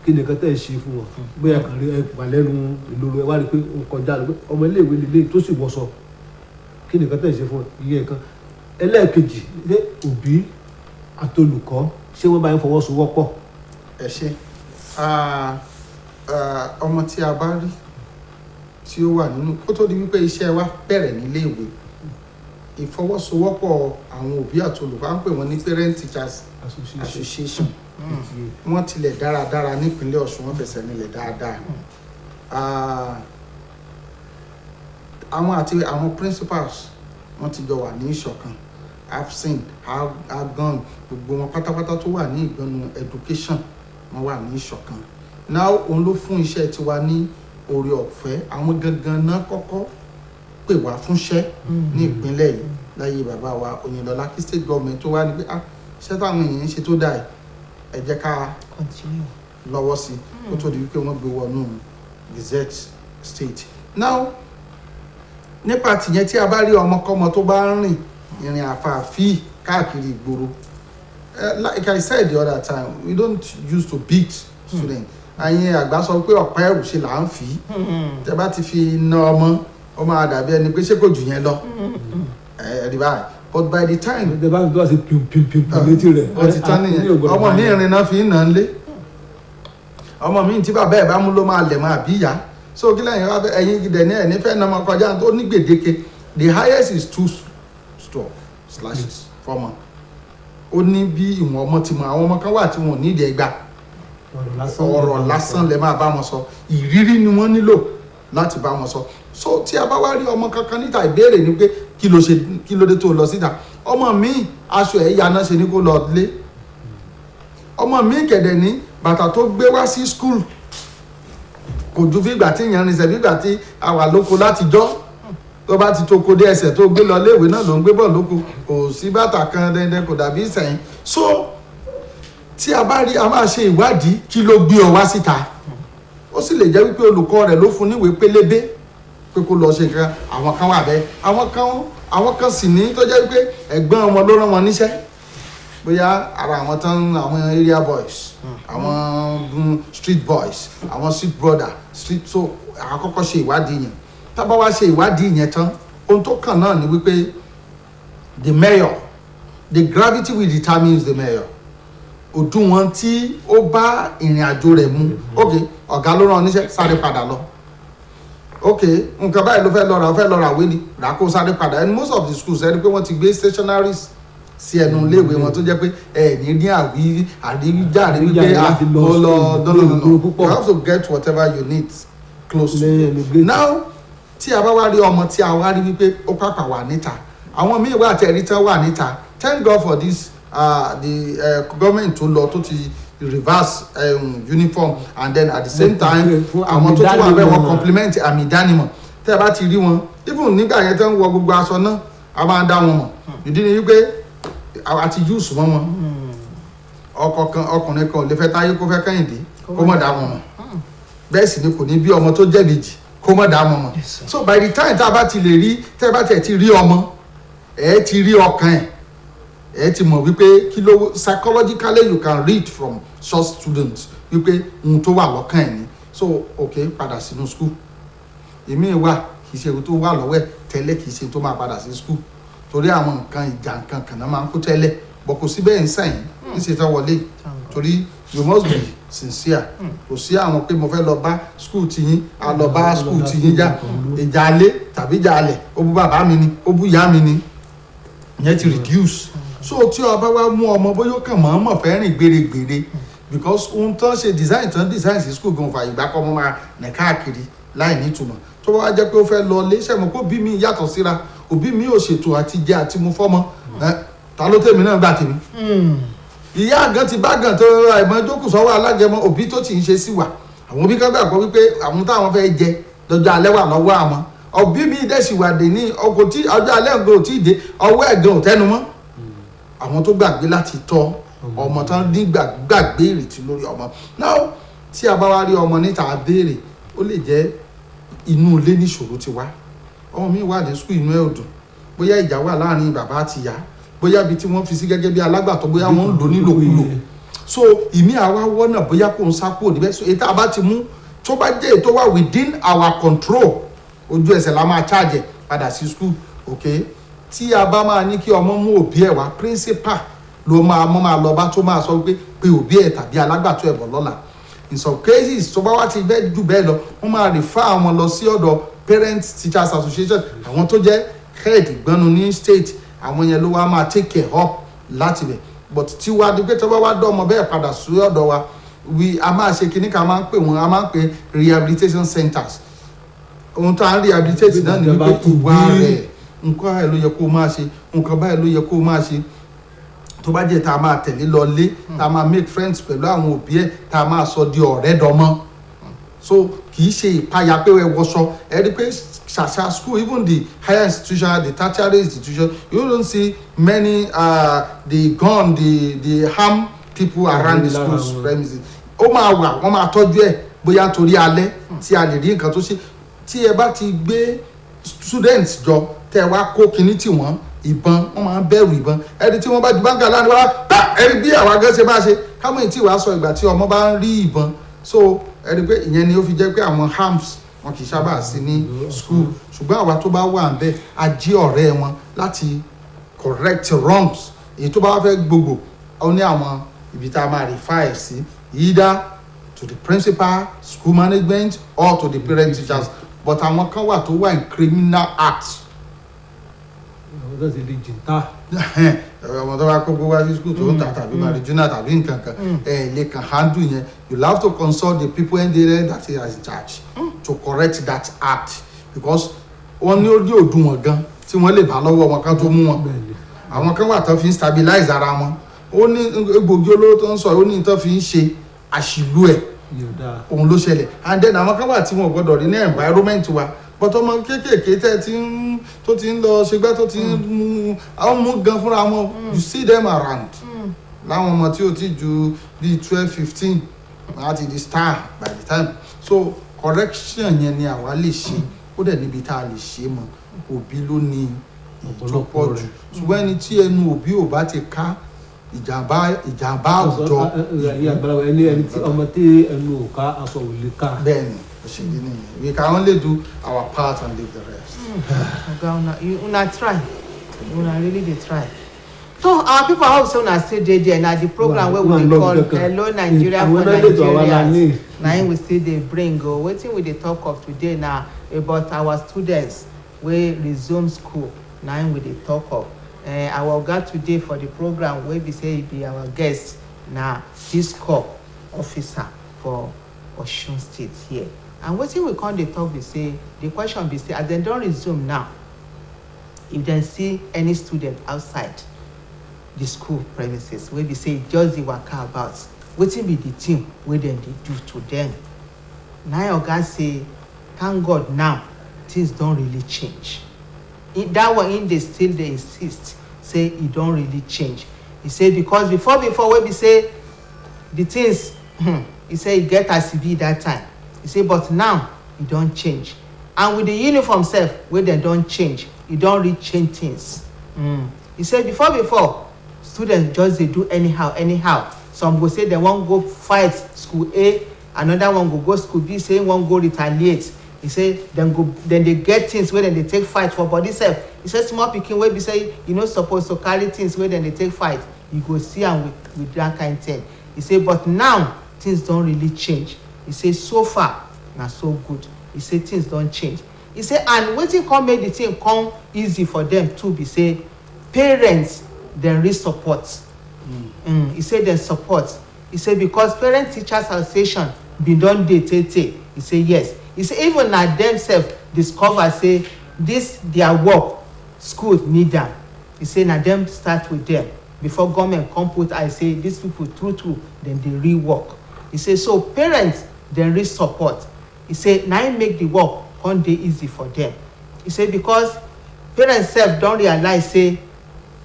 kí nìkan tẹ́ ẹ ṣe fún wọn. Bóyá kàn rí ẹ wà lẹ́nu ìloro ẹ wá rí pé ó kọjá lọ pé ọmọ iléèwé lélẹ̀ tó sì wọṣọ. Kí nìkan tẹ́ ẹ ṣe fún wọn ìyẹn kan. Ẹlẹ́ẹ̀kejì ṣé òbí àtolùkọ́ ṣé wọ́n bá ń fọwọ́sowọ́pọ̀? Ẹ ṣé. Ọmọ tí a bá rí tí ó wà nínú kó tó di wípé iṣẹ́ wa bẹ̀rẹ̀ nílé ìwé, ìfọwọ́sowọ́pọ̀ àwọn òbí àti olùkọ́ à ń pè wọ́n ní parent teachers association wọ́n tilẹ̀ dáradára nípínlẹ̀ Ọ̀ṣun, wọ́n fẹsẹ̀ nílẹ̀ dáadáa. Àwọn àti àwọn principals wọ́n ti jọ wà ní ìṣọ̀kan. I've seen agan gbogbo wọn pátápátá tó wà ní ìgbọnnu education wọ́n wà ní ìṣọ̀kan. Now òun ló fún iṣẹ́ tiwa ní oore ọ̀fẹ́. Àwọn gangan náà kọ́kọ́ pè wá fúnṣẹ́ ní ìpínlẹ̀ yìí láyé bàbá wa Oyinlọ́lá kí state government tó wá ní pé iṣẹ́ táwọn èèyàn ń ṣe tó dáa ẹ jẹ́ ká lọ́wọ́ sí kó tó di wípé wọ́n gbé wọnú Gazette state. Now nípa tìyẹn tí a bá rí ọmọkọ́mọ tó bá ń rìn ìrìn àfààfí káàkiri ìgboro, like I said the other time, we don't used to beat students. Àyìn àgbà sọ pé ọ̀pá ẹ̀rù ṣe là ń fi tẹ́ bá ti fi na ọmọ àdàbí ẹni pé ṣé kò jù yẹn lọ rí báyìí. But by the time ẹ bá gbọ́ sí pim létí rẹ̀ ó ti tán nìyẹn. Ọmọ mi ìrìn náà fi ń nà ń lé, ọmọ mi tí bàbá ẹ̀ bá mú ló máa lẹ̀ mọ́ àbí ìyá. So kí lẹ́yìn wá fẹ́ ẹ̀yin gidẹ̀ ní ẹ̀ nífẹ̀ẹ́ náà máa kọjá tó ní gbèdéke. The highest is 2 slashes fọ́mọ. Ó ní bí ìwọ̀n ọmọ ti mọ àwọn ọmọ kan wà tí wọn ò ní ìdí ẹgbà. Ọ̀rọ̀ lásán lẹ máa bá wọn sọ, ìrírí ni wọ́n nílò láti bá wọn sọ. So tí a bá wá rí ọmọ kankan níta ìbéèrè ni pé kí ló dé tó lọ síta. Ọmọ mi aṣọ ẹ̀ yaná ṣe ni kó lọ lé. Ọmọ mi kẹ̀dẹ̀ ní bàtà tó gbé wá sí school kò ju bí ìgbà tí ìyẹn rinṣẹ́ bí ìgbà tí a wà lóko látijọ́. Tó bá ti toko dé ẹsẹ̀ tó gbé lọ léèwé náà ló ń gbé bọ̀ lóko, kò sí bàtà kan dandan kò dàbí ìsẹ̀yìn. So tí a bá rí a máa ṣe ìwádìí kí ló gbé ọ wá síta. Ó sì lè jẹ́ wípé olùkọ́ rẹ̀ ló fún níwèé pélébé pé kó lọ ṣe nǹkan. Àwọn kan wà bẹ́ẹ̀, àwọn kan sì ní tó jẹ́ wípé ẹ̀gbọ́n wọn ló rán wọn níṣẹ́. Bóyá ara àwọn tán àwọn area boys, àwọn street boys, àwọn street brother, so àkọ́kọ́ ṣe ìwádìí yẹn. Tá bá wá ṣe ìwádìí yẹn tán, ohun tó kàn náà ni wípé the mayor the gravity will determine the mayor òdiwọ̀n tí ó bá ìrìn àjò rẹ̀ mu ok ọ̀gá ló rán oníṣẹ́ sáré padà lọ ok nǹkan báyìí ló fẹ́ lọ ra àwé ni rà kó sáré padà and most of the schools ẹni pé wọ́n ti gbé stationaries sí ẹnu iléèwé wọn tó jẹ́ pé ní àríjáre wípé you have to get whatever you need close to you. Now tí a bá wá rí ọmọ tí a wá rí wípé ó pàpà wà níta àwọn míì wà tẹ̀rí tán wà níta thank God for this the government tó lọ tó ti reverse uniform and then at the same time àwọn tó tún wà bẹ́ẹ̀ wọ́n complement àmì ìdánimọ̀ tẹ́ ẹ bá ti rí wọn even nígbà yẹn tẹ́ ń wọ gbogbo aṣọ náà a máa ń dá wọn mọ̀ ìdí ni wípé àti júùsù mọ́ wọn ọkùnrin kan ò lè fẹ́ táyé kó fẹ́ kẹ́hìndé kó mọ̀ dá wọn mọ̀ bẹ́ẹ̀ sì ni kò ní bí ọmọ tó jẹ́ méjì kó mọ̀ dá wọn mọ̀ so by the time tá a bá ti lè rí tẹ́ ẹ bá tẹ̀ ti rí ọmọ ẹ ti rí ọkàn ẹ ti mọ̀ wípé kí ló psychologically you can read from such students wípé ohun tó wà lọ́kàn ẹ̀ ni so okay padà sínú school èmi wà kì í ṣe ohun tó wà lọ́wọ́ ẹ̀ tẹ́lẹ̀ kì í ṣe tó máa padà sí school torí àwọn nǹkan ìjà nǹkan kan náà máa ń kó tẹ́lẹ̀ bọ̀ kò sí bẹ́ẹ̀ ń sẹ́yìn ní ṣe tó wọlé torí you must be sincere kò sí àwọn pé mo fẹ́ lọ bá school tiyín a lọ bá school tiyín já ìjà alé tàbí ìjà alẹ̀ ó bú bàbá mi ni ó bú ìyá mi ni ìyẹn ti reduce so tí ọba wa mú ọmọ bóyá ó kàn mọ́ fẹ́ rìn gbèrègbèrè because ohun tó ń ṣe design sí school gan fàyè gbà kọ́ ọmọ máa nẹ̀ káàkiri láì nítumọ̀ tó bá wá jẹ́ pé ó fẹ́ lọ lé sẹ́mu kó bí mi yàtọ̀ síra òbí mi ò ṣètò àti jẹ àti mu fọ́mọ ta ló tèmi náà gbà tèmi ìyá àgàn ti bá gàn tó àìmọ́ jókòó sọ́wọ́ alágẹmọ òbí tó ti ń ṣe sí wa àwọn òbí kan gbàgbọ́ wípé àwọn táwọn fẹ́ jẹ lọ́jọ́ alẹ́ wà lọ́wọ́ àwọn òbí mi dẹ́sì wà dé ní ọkọ̀ tí ọjọ́ alẹ́ nǹkan ò tí ì dé ọwọ́ ẹ̀gàn ò tẹnu mọ́ àwọn tó gbàgbé láti tọ́ ọmọ tán ní gbàgbé ìrètí lórí ọmọ náà tí a bá wá rí ọmọ níta béèrè ó lè jẹ́ inú ilé níṣòro ti wá ọmọ mi wà ní skul inú ẹ̀ ò dùn bóyá ìjà wà láàrin bàbá àti ìyá bóyá ibi tí wọ́n fi sí gẹ́gẹ́ bí alágbàtọ́ bóyá wọ́n ń lò nílòkulò so ìmí àwa wọ́nà bóyá kò ń sá kúrò níbẹ̀ so ètò àbá ti mú tó bá jẹ́ ètò wà within our control ojú ẹsẹ̀ la máa charge padà sí skul okay tí a bá máa ní kí ọmọ mú òbí ẹ̀ wá principal ló máa lọ bá tó máa sọ pé òbí ẹ̀ tàbí alágbàtọ́ ẹ̀ bọ̀ lọ́la in some cases tó bá wá ti bẹ́ẹ̀ jù bẹ́ẹ̀ lọ wọ́n máa refer àwọn lọ sí ọ̀dọ̀ parents teachers association àwọn tó jẹ́ head ìgbọ́nu ní state àwọn yẹn ló wá máa take care up láti bẹ̀ but tí wàá di pé tó bá wá dọ́ ọmọ bẹ́ẹ̀ padà sí ọ̀dọ̀ wa a máa ṣe kíní ká máa ń pè wọ́n a máa ń pè rehabilitation centers ohun tó à ń rehabilitate náà ní wípé ìwà rẹ̀ nǹkan báyìí ló yẹ kó máa ṣe nǹkan báyìí ló yẹ kó máa ṣe tó bá jẹ́ tá a máa tẹ̀lé lọ lé tá a máa make friends pẹ̀lú àwọn òbí ẹ̀ tá a máa sọ di ọ̀rẹ́ dọmọ so kì í ṣe ìpayà pé ẹ wọṣọ ẹ rí pé ṣàṣà school even the higher institution the tertiary institution you don't see many the gun the harm people around the schools premises ó máa wà wọ́n máa tọ́jú ẹ̀ bóyá torí alẹ́ tí a lè rí nǹkan tó ṣe tí ẹ bá ti gbé students jọ tẹ wá kó kinní tí wọ́n ìbọn wọ́n máa ń bẹ̀rù ìbọn ẹni tí wọ́n bá ju báńkà láti wá tá ẹni bí àwọn agẹ́sẹ̀ máa ṣe káwọn èyí tí wàá sọ ìgbà tí ọmọ bá ń rí ìbọn so ẹni pé ìyẹn ni ó fi jẹ́ pé àwọn harms wọn kì í sábà sí ní school ṣùgbọ́n àwa tó bá wà ń bẹ̀ a jí ọ̀rẹ́ wọn láti correct wrongs èyí tó bá wá fẹ́ gbogbo ó ní àwọn ibi tá a máa refer sí either to the principal school management or to the parent teachers but àwọn kan wà tó wà in criminal acts. ọ̀dọ́ ti di jìntà. ọmọ tó bá kó gbogbo wá sí school tó ń ta tàbí marijuana tàbí nǹkan kan lè kàn handle yẹn you have to consult the people in there that is in charge to correct that act because wọ́n ní ó ní òdùwọ̀n gan tí wọ́n lè bá lọ́wọ́ wọn kan tó mú wọn àwọn kan wà tó fi ń stabilize ara wọn ó ní egbògi olóró tó ń sọ ó ní tó fi ń ṣe àṣìlú ẹ̀ òun ló ṣẹlẹ̀ and then àwọn kan wà tí wọn gbọ́dọ̀ rí ní environment wa but ọmọ kéékèèké tó ti ń lọ ṣègbà tó ti ń mú gan fúnra wọn you see them around láwọn ọmọ tí ó ti ju bíi 12-15 láti di star by the time so correction yẹn ni àwa lè ṣe ó dẹ̀ níbi tá a lè ṣe mọ́ òbí ló ní ìtọ́pọ̀ jù ṣùgbọ́n ẹni tí ẹnu òbí ò bá ti ká ìjàmbá àwùjọ ẹni tí ọmọ tí ẹnu ò ká aṣọ ò lè ká. bẹ́ẹ̀ni òṣèlú nìyẹn we can only do our part and leave the rest. oga una try una really dey try So our people hope say una still dey there na the program wey we dey call Hello Nigeria for Nigerians. Na im we still dey bring o. Wetin we dey talk of today na about our students wey resume school. Na im we dey talk of. Our oga today for the program wey be say e be our guest na Peace Corps officer for Osun State here. And wetin we come dey talk be say the question be say as dem don resume now, if dem see any student outside the school premises wey be say just dey waka about, wetin be the thing wey dem dey do to dem? Na oga say thank God now things don really change. That one im dey still dey insist say e don really change. He say because before wey be say the things he say e get as e be that time. He say but now e don change, and with the uniform sef wey dem don change, e don really change things. He say before students just dey do anyhow. Some go say dem wan go fight school A, another one go school B say wan go retaliate. He say dem dey get things wey dem dey take fight for body sef. He say small pikin wey be say you no suppose to carry things wey dem dey take fight, you go see am with that kind thing. He say but now things don really change. He say so far na so good. He say things don change. He say and wetin come make the thing come easy for them too be say parents dem really support. He say dem support. He say because parent teachers association bin don dey tey. He say yes. He say even na themselves discover say this their work school need am. He say na dem start with them before government come put eye say these people true dem dey real work. He say so parents dem really support. He say na im make the work come dey easy for them. He say because parents sef don realize say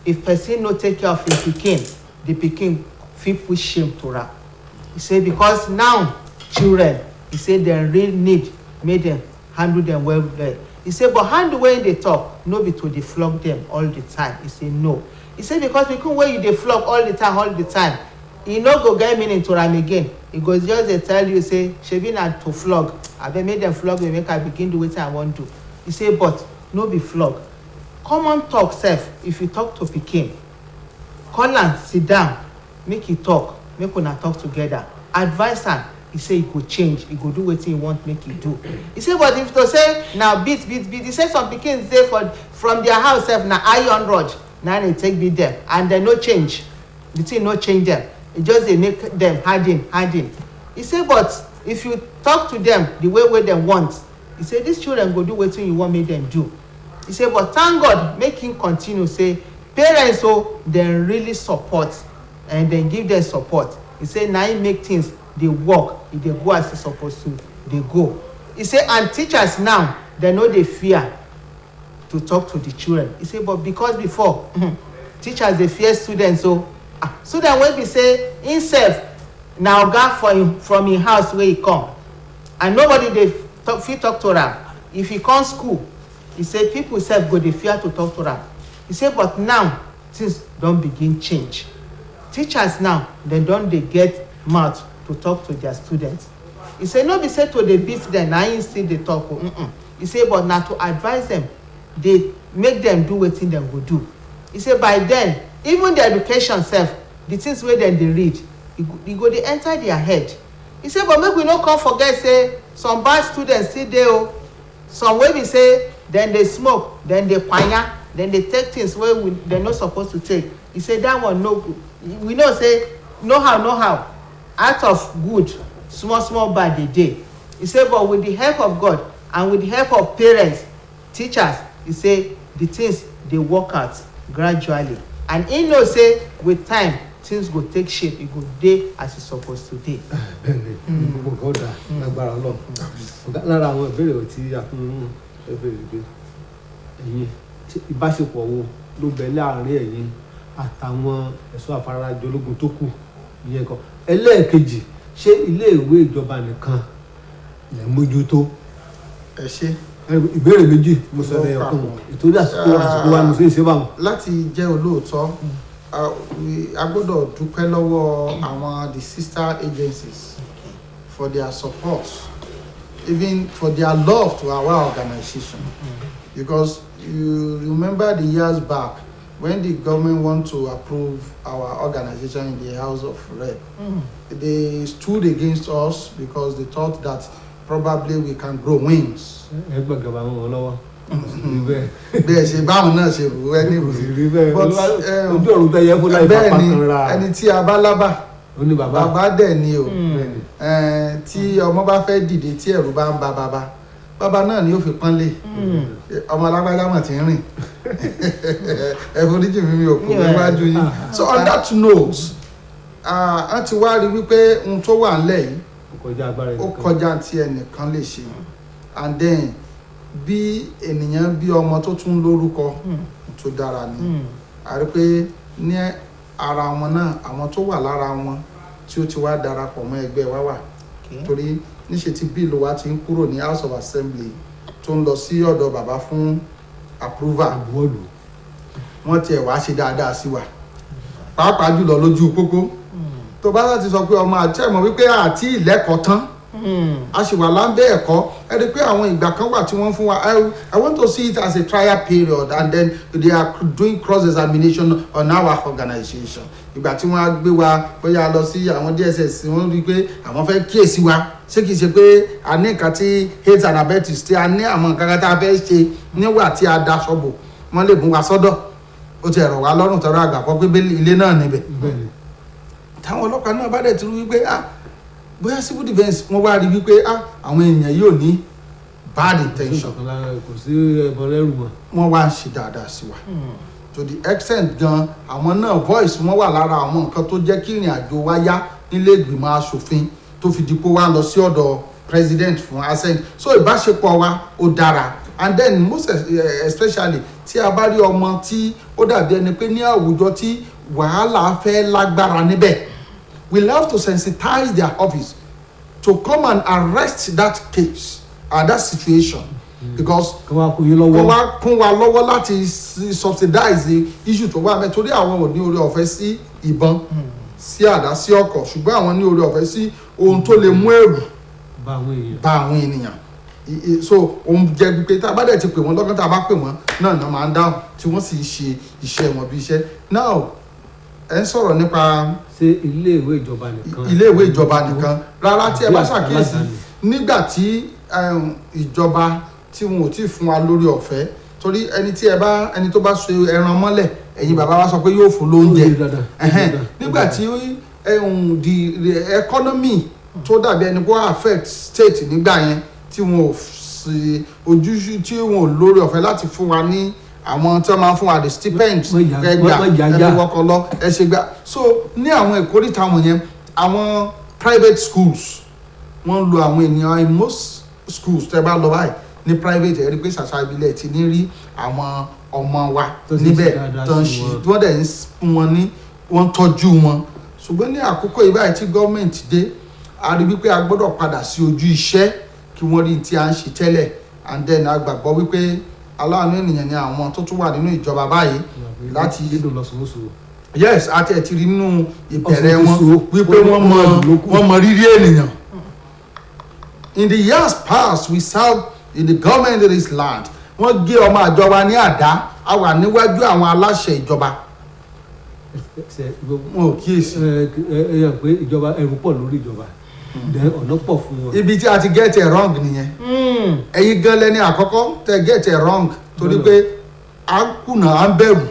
if person no take care of him pikin, the pikin fit put shame to am. He say because now children, he say dem really need make dem handle dem well. He say but handle wey dey talk no be to dey flog dem all the time. He say no. He say because pikin wey you dey flog all the time, e no go get meaning to am again. E go just dey tell you say shebi na to flog, abeg make dem flog me make I begin do wetin I wan do. He say but no be flog. Common talk sef, if you talk to pikin, call am sit down make e talk, make una talk together, advise am. He say e go change, e go do wetin e want make e do. He say but if to say na beat, he say some pikin dey from their house sef na iron rod na dey take beat dem and dem no change. The thing no change dem, e just dey make dem harden. He say but if you talk to dem the way dem want, he say these children go do wetin you want make dem do. He say but thank God make him continue say parents dem really support and dem give dem support. He say na im make things dey work, e dey go as e suppose to dey go. He say and teachers now dem no dey fear to talk to the children. He say but because before teachers dey fear students. Student wey be say himself na oga from him house wey he come and nobody dey fit talk to am. If he come school, he say people sef go dey fear to talk to am. He say but now things don begin change. Teachers now dem don dey get mouth to talk to their students. He say no be say to dey beat dem na im still dey talk. He say but na to advise dem, dey make dem do wetin dem go do. He say by then even the education sef, the things wey dem dey read, e go dey enter their head. He say but make we no come forget say some bad students still dey. Some wey be say dem dey smoke, dem dey kwanya, dem dey take things wey dem no suppose to take. He say that one no good. We know say no how out of good small bad dey. He say but with the help of God and with the help of parents, teachers, he say the things dey work out gradually, and he know say with time things go take shape, e go dey as e suppose to dey. Bẹ́ẹ̀ni gbogbo nǹkan dà lágbára Ọlọ́run. Lára àwọn ìbéèrè tí a fún ẹgbẹ̀rún gbé ẹ̀yin ìbáṣepọ̀ wo ló bẹ láàrin ẹ̀yin àtàwọn ẹ̀ṣọ́ afárajọ ológun tó kù ìyẹn kan. Ẹlẹ́ẹ̀kejì, ṣé iléèwé ìjọba nìkan lè mójútó? Ẹ ṣé. Ìbéèrè méjì mo sọ ẹ̀ ọ̀kan ìtòrí àsìkò wa mo sì ń ṣe báwọn. Láti jẹ́ olóòótọ́, a gbọ́dọ̀ dúpẹ́ lọ́wọ́ àwọn the sister agencies for their support, even for their love to our organization. Because you remember the years back when the government want to approve our organization in the House of Rep, they stood against us because they thought that probably we can grow wings. Bẹ́ẹ̀ ṣe báwọn náà ṣe rò ẹni rò bẹ́ẹ̀ ni ẹni tí a bá lábà bàbá dẹ̀ ni o tí ọmọ bá fẹ́ dìde tí ẹ̀rù bá ń ba bàbá náà ni ó fi pọ́nlé ọmọ alágbájá mọ̀ tí ń rìn ẹ̀fọ́ oníjì mi ò kò níwájú yín. So on that note a ti wá rí wípé ohun tó wà ńlẹ̀ yìí ó kọjá tí ẹnìkan lè ṣe and then bí ènìyàn bí ọmọ tó tún lórúkọ tó dára ni a rí pé ní ara wọn náà àwọn tó wà lára wọn tí ó ti wá darapọ̀ mọ́ ẹgbẹ́ wa wà torí níṣe tí bíìlù wa ti ń kúrò ní House of Assembly tó ń lọ sí ọ̀dọ̀ bàbá fún approval wọ́n tiẹ̀ wá ṣe dáadáa sí wa pàápàá jùlọ lójú pópó tó bá láti sọ pé ọmọ àti ẹ̀mọ́ wípé àti ìlẹ́kọ̀ọ́ tán a ṣì wà lábẹ́ ẹ̀kọ́ ẹ rí i pé àwọn ìgbà kan wà tí wọ́n fún wa I want to see it as a trial period and then they are doing cross examination on our organization ìgbà tí wọ́n á gbé wa bóyá lọ sí àwọn DSS wọ́n rí i pé àwọn fẹ́ kíyèsí wa ṣé kìí ṣe pé a ní nǹkan tí hate and abetics tí a ní àwọn nǹkan kan tá a fẹ́ ṣe níwà tí a da ṣọ́bù wọ́n lè mú wa sọ́dọ̀ ó ti ẹ̀rọ wa lọ́rùn tọrọ àgbàpọ̀ pé ilé náà níbẹ̀ táwọn ọlọ́pàá náà bá dẹ̀ ti rí wípé bóyá civil defence wọ́n wá rí wípé àwọn èèyàn yóò ní bad intention wọ́n wá ń ṣe dáadáa sí wa to the extent gan àwọn náà voice wọ́n wà lára àwọn nǹkan tó jẹ́ kí ìrìn àjò wa yá nílé ìgbìmọ̀ asòfin tó fi di pé wá lọ sí ọ̀dọ̀ president fún assent so ìbáṣepọ̀ wa ó dára and then most especially tí a bá rí ọmọ tí ó dàbí ẹni pé ní àwùjọ tí wàhálà fẹ́ lágbára níbẹ̀ we'll have to sensitize their office to come and arrest that case and that situation because wọ́n wá kún wa lọ́wọ́ láti subsidize the issue tó wà mẹ́ torí àwọn ò ní oore ọ̀fẹ́ sí ìbọn sí àdá sí ọkọ̀ ṣùgbọ́n àwọn ní oore ọ̀fẹ́ sí ohun tó lè mú ẹ̀rù bá àwọn ènìyàn so òun jẹ́ pé tá a bá dẹ̀ ti pè wọ́n lọ́gán tá a bá pè wọ́n náà máa ń dáhùn tí wọ́n sì ṣe iṣẹ́ wọn bí iṣẹ́ now ẹ ń sọ̀rọ̀ nípa ṣé iléèwé ìjọba nìkan rárá tí ẹ bá ṣàkíyèsí nígbà tí ìjọba tí wọn ò tí fún wa lórí ọ̀fẹ́ torí ẹni tó bá so ẹran mọ́lẹ̀ ẹ̀yin bàbá wa sọ pé yóò fún lóúnjẹ nígbà tí the economy tó dàbí ẹni kó affect state nígbà yẹn tí wọn ò sí ojúṣu tí wọn ò lórí ọ̀fẹ́ láti fún wa ní àwọn tí wọ́n máa ń fún wa the stipend ẹgbà wọkọ̀ lọ ẹṣẹ̀ gbà so ní àwọn ìkórìtà wọn yẹn àwọn private schools wọ́n lo àwọn ènìyàn in most schools tẹ́ bá lọ báyìí ní private ẹ̀rí pé ṣàṣà ìbílẹ̀ ti ní rí àwọn ọmọ wa níbẹ̀ tó ń ṣe wọ́n dẹ̀ ń fún wọn ní wọ́n tọ́jú wọn ṣùgbọ́n ní àkókò yìí báyìí tí gọ́ọ̀mẹ̀ntì dé a rí wípé a gbọ́dọ̀ padà sí ojú iṣẹ́ kí wọ́n rí tí a ń ṣe tẹ́lẹ̀ and then a gbàgbọ́ wípé aláàánú ènìyàn ni àwọn tó tún wà nínú ìjọba báyìí láti yes àti ẹ̀ ti rí nínú ìbẹ̀rẹ̀ wọn wípé wọ́n mọ rírí ènìyàn. In the years past we served in the government of this land wọ́n gé ọmọ àjọ wa ní àdá a wà níwájú àwọn aláṣẹ ìjọba wọn ò kíyèsí. ẹ yàn pé ìjọba ẹrù pọ̀ lórí ìjọba ọ̀nà pọ̀ fún wọn. ibi tí a ti get it wrong nìyẹn ẹ̀yin gan lẹ́ni àkọ́kọ́ tẹ get it wrong torí pé a kùnà à ń bẹ̀rù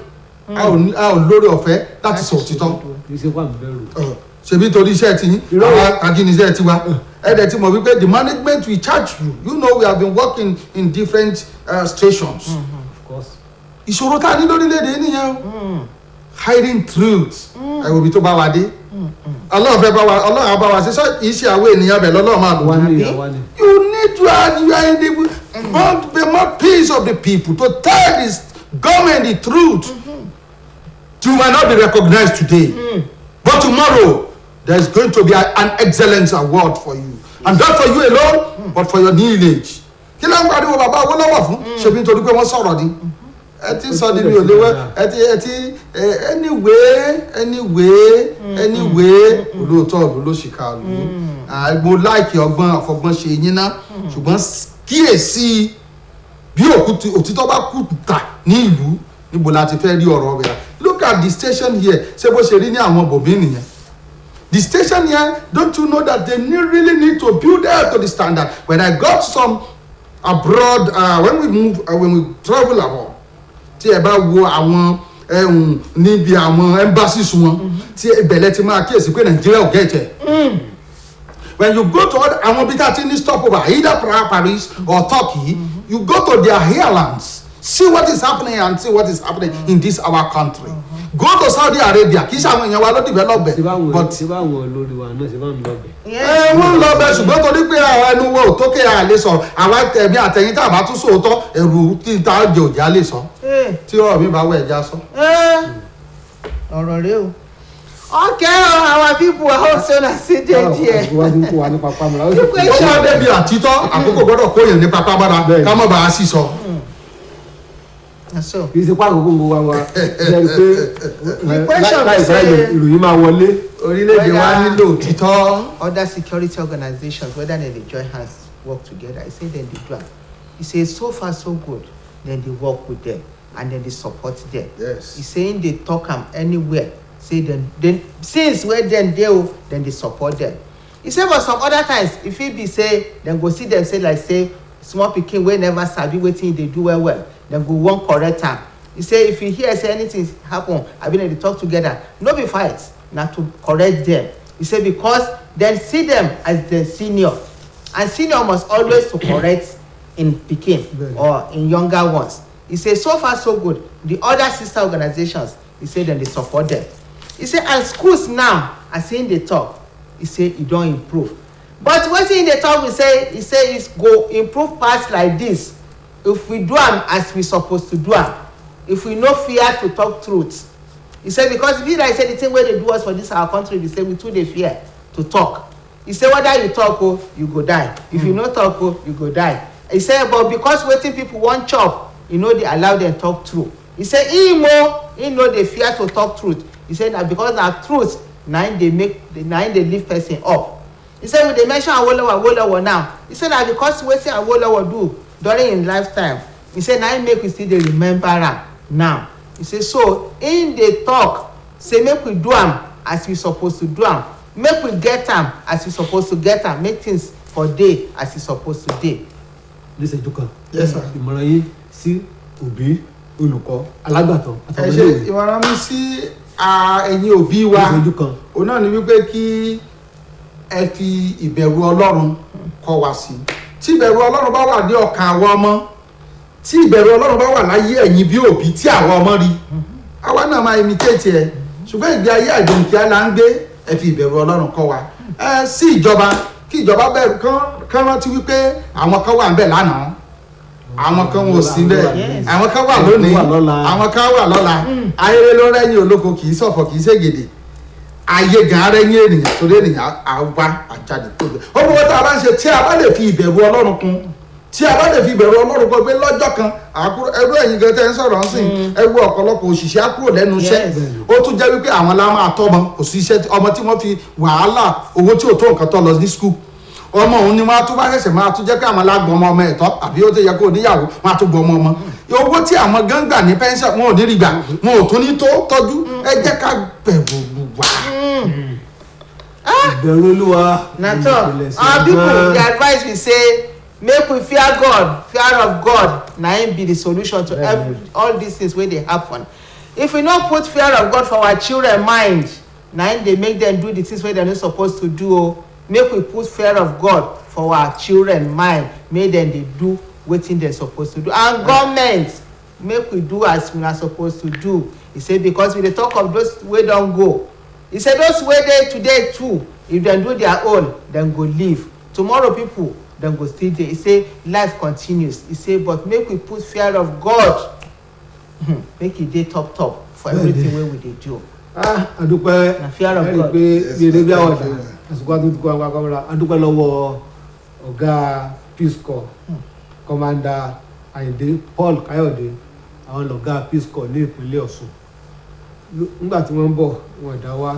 a ò lórí ọ̀fẹ́ láti sọ òtítọ́. kì í ṣe wà ń bẹ̀rù. ṣebí torí iṣẹ́ ti yín àwọn ajínigbé ti wá ẹ̀dẹ̀ tí mo wí pé the management will charge you know we have been working in different stations. Of course. ìṣòro tá a ní lórílẹ̀‐èdè nìyẹn o hiding truth ẹ̀wò bí tó bá wa dé ọlọ́run fẹ́ bá wa ọlọ́run á bá wa ṣe sọ iṣẹ́ àwọn ènìyàn bẹ̀ lọ́lọ́run máa lò wá ní. you need to you are in the mouthpiece of the people to tell this government the truth. You might not be recognized today but tomorrow there is going to be an excellence award for you and not for you alone but for your lineage. kí ló ń pariwo bàbá owó lọ́wọ́ fún ṣebí nítorí pé wọ́n sọ̀rọ̀ ni ẹ ti sọ níbi òléwọ́ ẹ ti anyway olóòótọ́ ló ṣìkà lù mo láìkì ọgbọ́n àfọgbọ́n ṣe yín ná ṣùgbọ́n kíyèsí bí òtítọ́ bá kùtà ní ìlú níbo la ti fẹ́ rí ọ̀rọ̀ rẹ̀ look at the station here, ṣé bó ṣe rí ní àwọn bòmí nìyẹn. The station here, don't you know that they really need to build up to the standard? When I got some abroad, when we travel abroad, tí ẹ bá wo àwọn níbi àwọn embassies wọn, tí ìbẹ̀lẹ̀ ti máa kíyèsí pé Nigeria ò gẹ̀ẹ́tẹ̀. When you go to àwọn bí tá a ti ní stopover, either Paris or Turkey, you go to their airlines, see what is happening and see what is happening in this our country. Go to Saudi Arabia, kì í ṣe àwọn èèyàn wa ló develop bẹ̀. But ṣé báwọn olórí wa náà ṣe bá ń lọ bẹ̀. Wọ́n ń lọ bẹ̀ ṣùgbọ́n torí pé àwọn ẹnu wo ò tókè àlè sọ, àwa tẹ̀mí àtẹ̀yìn tá a bá tún sòótọ́ ẹ̀rù tí ta jẹ òjá lè sọ. Tí ọ̀rọ̀ mi bá wọ ẹja sọ. Ọ̀rọ̀ rẹ o. Okay, our people are also na see dey there. Wọ́n ti ń kó wa ní papá mọ́ra. Ó Ó wá débi àtítọ́ àkókò gbọ́dọ̀ kóyàn ní pápá bára ká má bàa sí sọ. So kì í ṣe pàgọ́ gbogbo wa wa jẹ́ pé láìpẹ́ ìròyìn máa wọlé. Orílẹ̀-èdè wa nílò òtítọ́. other security organizations, whether they join hands work together, I say then they do it. He says so far so good, then they work with them and then they support them. Yes. He's saying they talk them anywhere. Say then since where then they support them. He said but some other times if it be say then go see them say like say small pikin wey never sabi wetin they do well then go wan correct am. He say if you hear say anything happen abi dem dey talk together no be fight na to correct them. He say because dem see them as the senior and senior must always to correct in pikin or in younger ones. He say so far so good. The other sister organizations he say dem dey support them. He say and schools now as him dey talk he say e don improve but wetin him dey talk he say e go improve pass like this if we do am as we suppose to do am, if we no fear to talk truth. He say because if you like say the thing wey dey do us for this our country be say we too dey fear to talk. He say whether you talk o you go die, if you no talk o you go die. He say but because wetin people wan chop e no dey allow them talk true. He say him no dey fear to talk truth. He say na because na truth na im dey lift person up. He say we dey mention Awolowo now. He say na because wetin Awolowo do during im lifetime. He say na im make we still dey remember am now. He say so im dey talk say make we do am as we suppose to do am, make we get am as we suppose to get am, make things for dey as e suppose to dey. Lẹ́sẹ̀ ìjọkan. Yes sir. Ìmọ̀ràn yín sí òbí olùkọ́ alágbàtọ́ Ẹ ṣe ìmọ̀ràn mi sí ẹ̀yin òbí wa. Lẹ́sẹ̀ ìjọkan. Òun náà ni wípé kí ẹ fi ìbẹ̀rù Ọlọ́run kọ́ wa sí. Tí ìbẹ̀rù Ọlọ́run bá wà ní ọkàn àwọn ọmọ, tí ìbẹ̀rù Ọlọ́run bá wà láyé ẹ̀yin bí òbí tí àwọn ọmọ rí, àwa náà máa imitate ẹ̀. Ṣùgbọ́n ìgbé ayé àjọǹkíá la ń gbé, ẹ fi ìbẹ̀rù Ọlọ́run kọ́ wa. Sí ìjọba, kí ìjọba bẹ̀rù kán rántí wípé àwọn kan wà ń bẹ̀ lánàá, àwọn kan ò sí bẹ́ẹ̀, àwọn kan wà lónìí, àwọn kan wà lọ́la. Ayére ló rẹ́yìn olóko kì í ṣọ̀fọ̀ kì í ṣègèdè. Ayé gan rẹ́yìn ènìyàn torí ènìyàn àwa àjáde tó bẹ̀. Ó mú wọ́n tá a bá ń ṣe tí a bá lè fi ìbẹ̀rù Ọlọ́run kún, tí a bá lè fi ìbẹ̀rù Ọlọ́run kún pé lọ́jọ́ kan ẹrú ẹ̀yin gan tẹ́ ń sọ̀rọ̀ ń sìn ẹrú ọ̀pọ̀lọpọ̀ òṣìṣẹ́ á kúrò lẹ́nu iṣẹ́. Ó tún jẹ́ wípé àwọn la máa tọ́ ọmọ kò sí iṣẹ́ ọmọ tí wọ́n fi wàhálà owó tí ò tó nǹkan tọ́ lọ ní skul. Ọmọ òun ni wọ́n á tún bá ṣẹ̀ṣẹ̀ máa tún jẹ́ pé àwọn alágbọ̀n ọmọ ẹ̀tọ́ àbí ó ti yẹ kó níyàwó wọ́n á tún gbọ́ ọmọ. Owó tí àwọn gan gbà ní pẹ́ńsẹ̀ wọn ò ní rí gbà wọn ò tún ní tó tọ́jú. Ẹ jẹ́ ká bẹ̀rù wá. Ìbẹ̀rù Olúwa. Na talk our people the advice we say make we fear God, fear of God na im be the solution to all these things wey dey happen. If we no put fear of God for our children mind na im dey make them do the things wey dem no suppose to do o. Make we put fear of God for our children mind make dem dey do wetin dem suppose to do and government make we do as una suppose to do. He say because we dey talk of those wey don go. He say those wey dey today too if dem do their own dem go leave. Tomorrow people dem go still dey. He say life continues. He say but make we put fear of God make e dey top for everything wey we dey do. Adúpẹ́ Na fear of God. pé bí eré bí àwọ̀dà àsìkò àti ìtukọ̀ àwọn akọ́mọ́ra adúpẹ́ lọ́wọ́ ọ̀gá Peace Corps Commander Àyìndé Paul Káyọ̀dé àwọn lọ̀gá Peace Corps ní ìpínlẹ̀ Ọ̀ṣun. Nígbà tí wọ́n ń bọ̀ wọ́n dá wá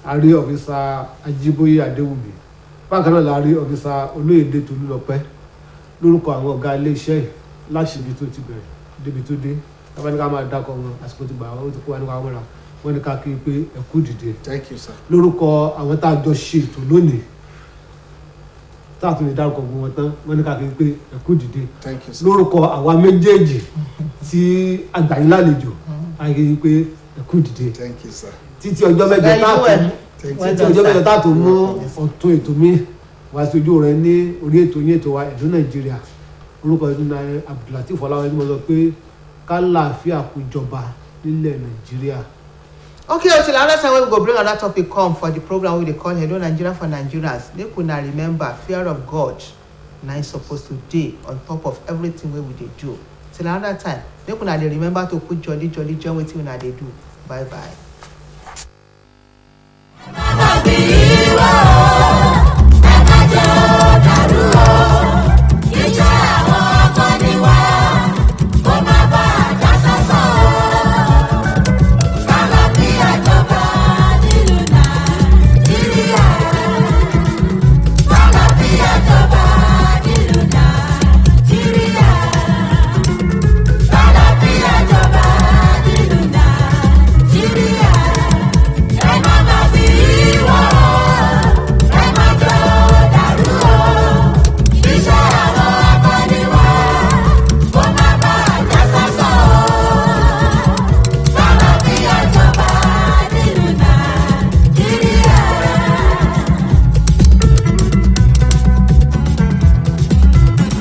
a rí ọ̀fíìsà Ajíbóyè Adéwùmí bákan náà la rí ọ̀fíìsà Olóyèdè Tolúlọpẹ́ lórúkọ àwọn ọ̀gá iléeṣẹ́ láti ibi tó ti bẹ̀rẹ̀ débi tó dé tábà ní ká máa dákọ̀ wọn àsìkò ti gbà ó ti kó wa ní ká mọ́ra wọ́n ní ká kí pé ẹ kú dìde. Thank you, sir. lórúkọ àwọn tá a jọ ṣe ètò lónìí tá a tún lè dárúkọ gbogbo wọn tán wọ́n ní ká kí pé ẹ kú dìde. Thank you, sir. lórúkọ àwa méjèèjì tí àgbáyé lálejò a kí pé ẹ kú dìde. Thank you, sir. títí ọjọ́ mẹ́jọ tá a tó mú ọ̀tún ètò mi wá sí ojú rẹ ní orí ètò yín ètò wa Ẹ̀dùn Nàìjíríà orúkọ ìdúnà Abdulateef Fọláwẹ́ tí mo sọ pé ká láàfíà kó jọba nílẹ̀ Nàìjíríà. Okay, until another time we go bring another topic come for the program we dey call Hello Nigeria for Nigerians. Make una remember fear of God na im suppose to dey on top of everything wey we dey do. Till another time, make una dey remember to put jolly join wetin una dey do. Bye bye.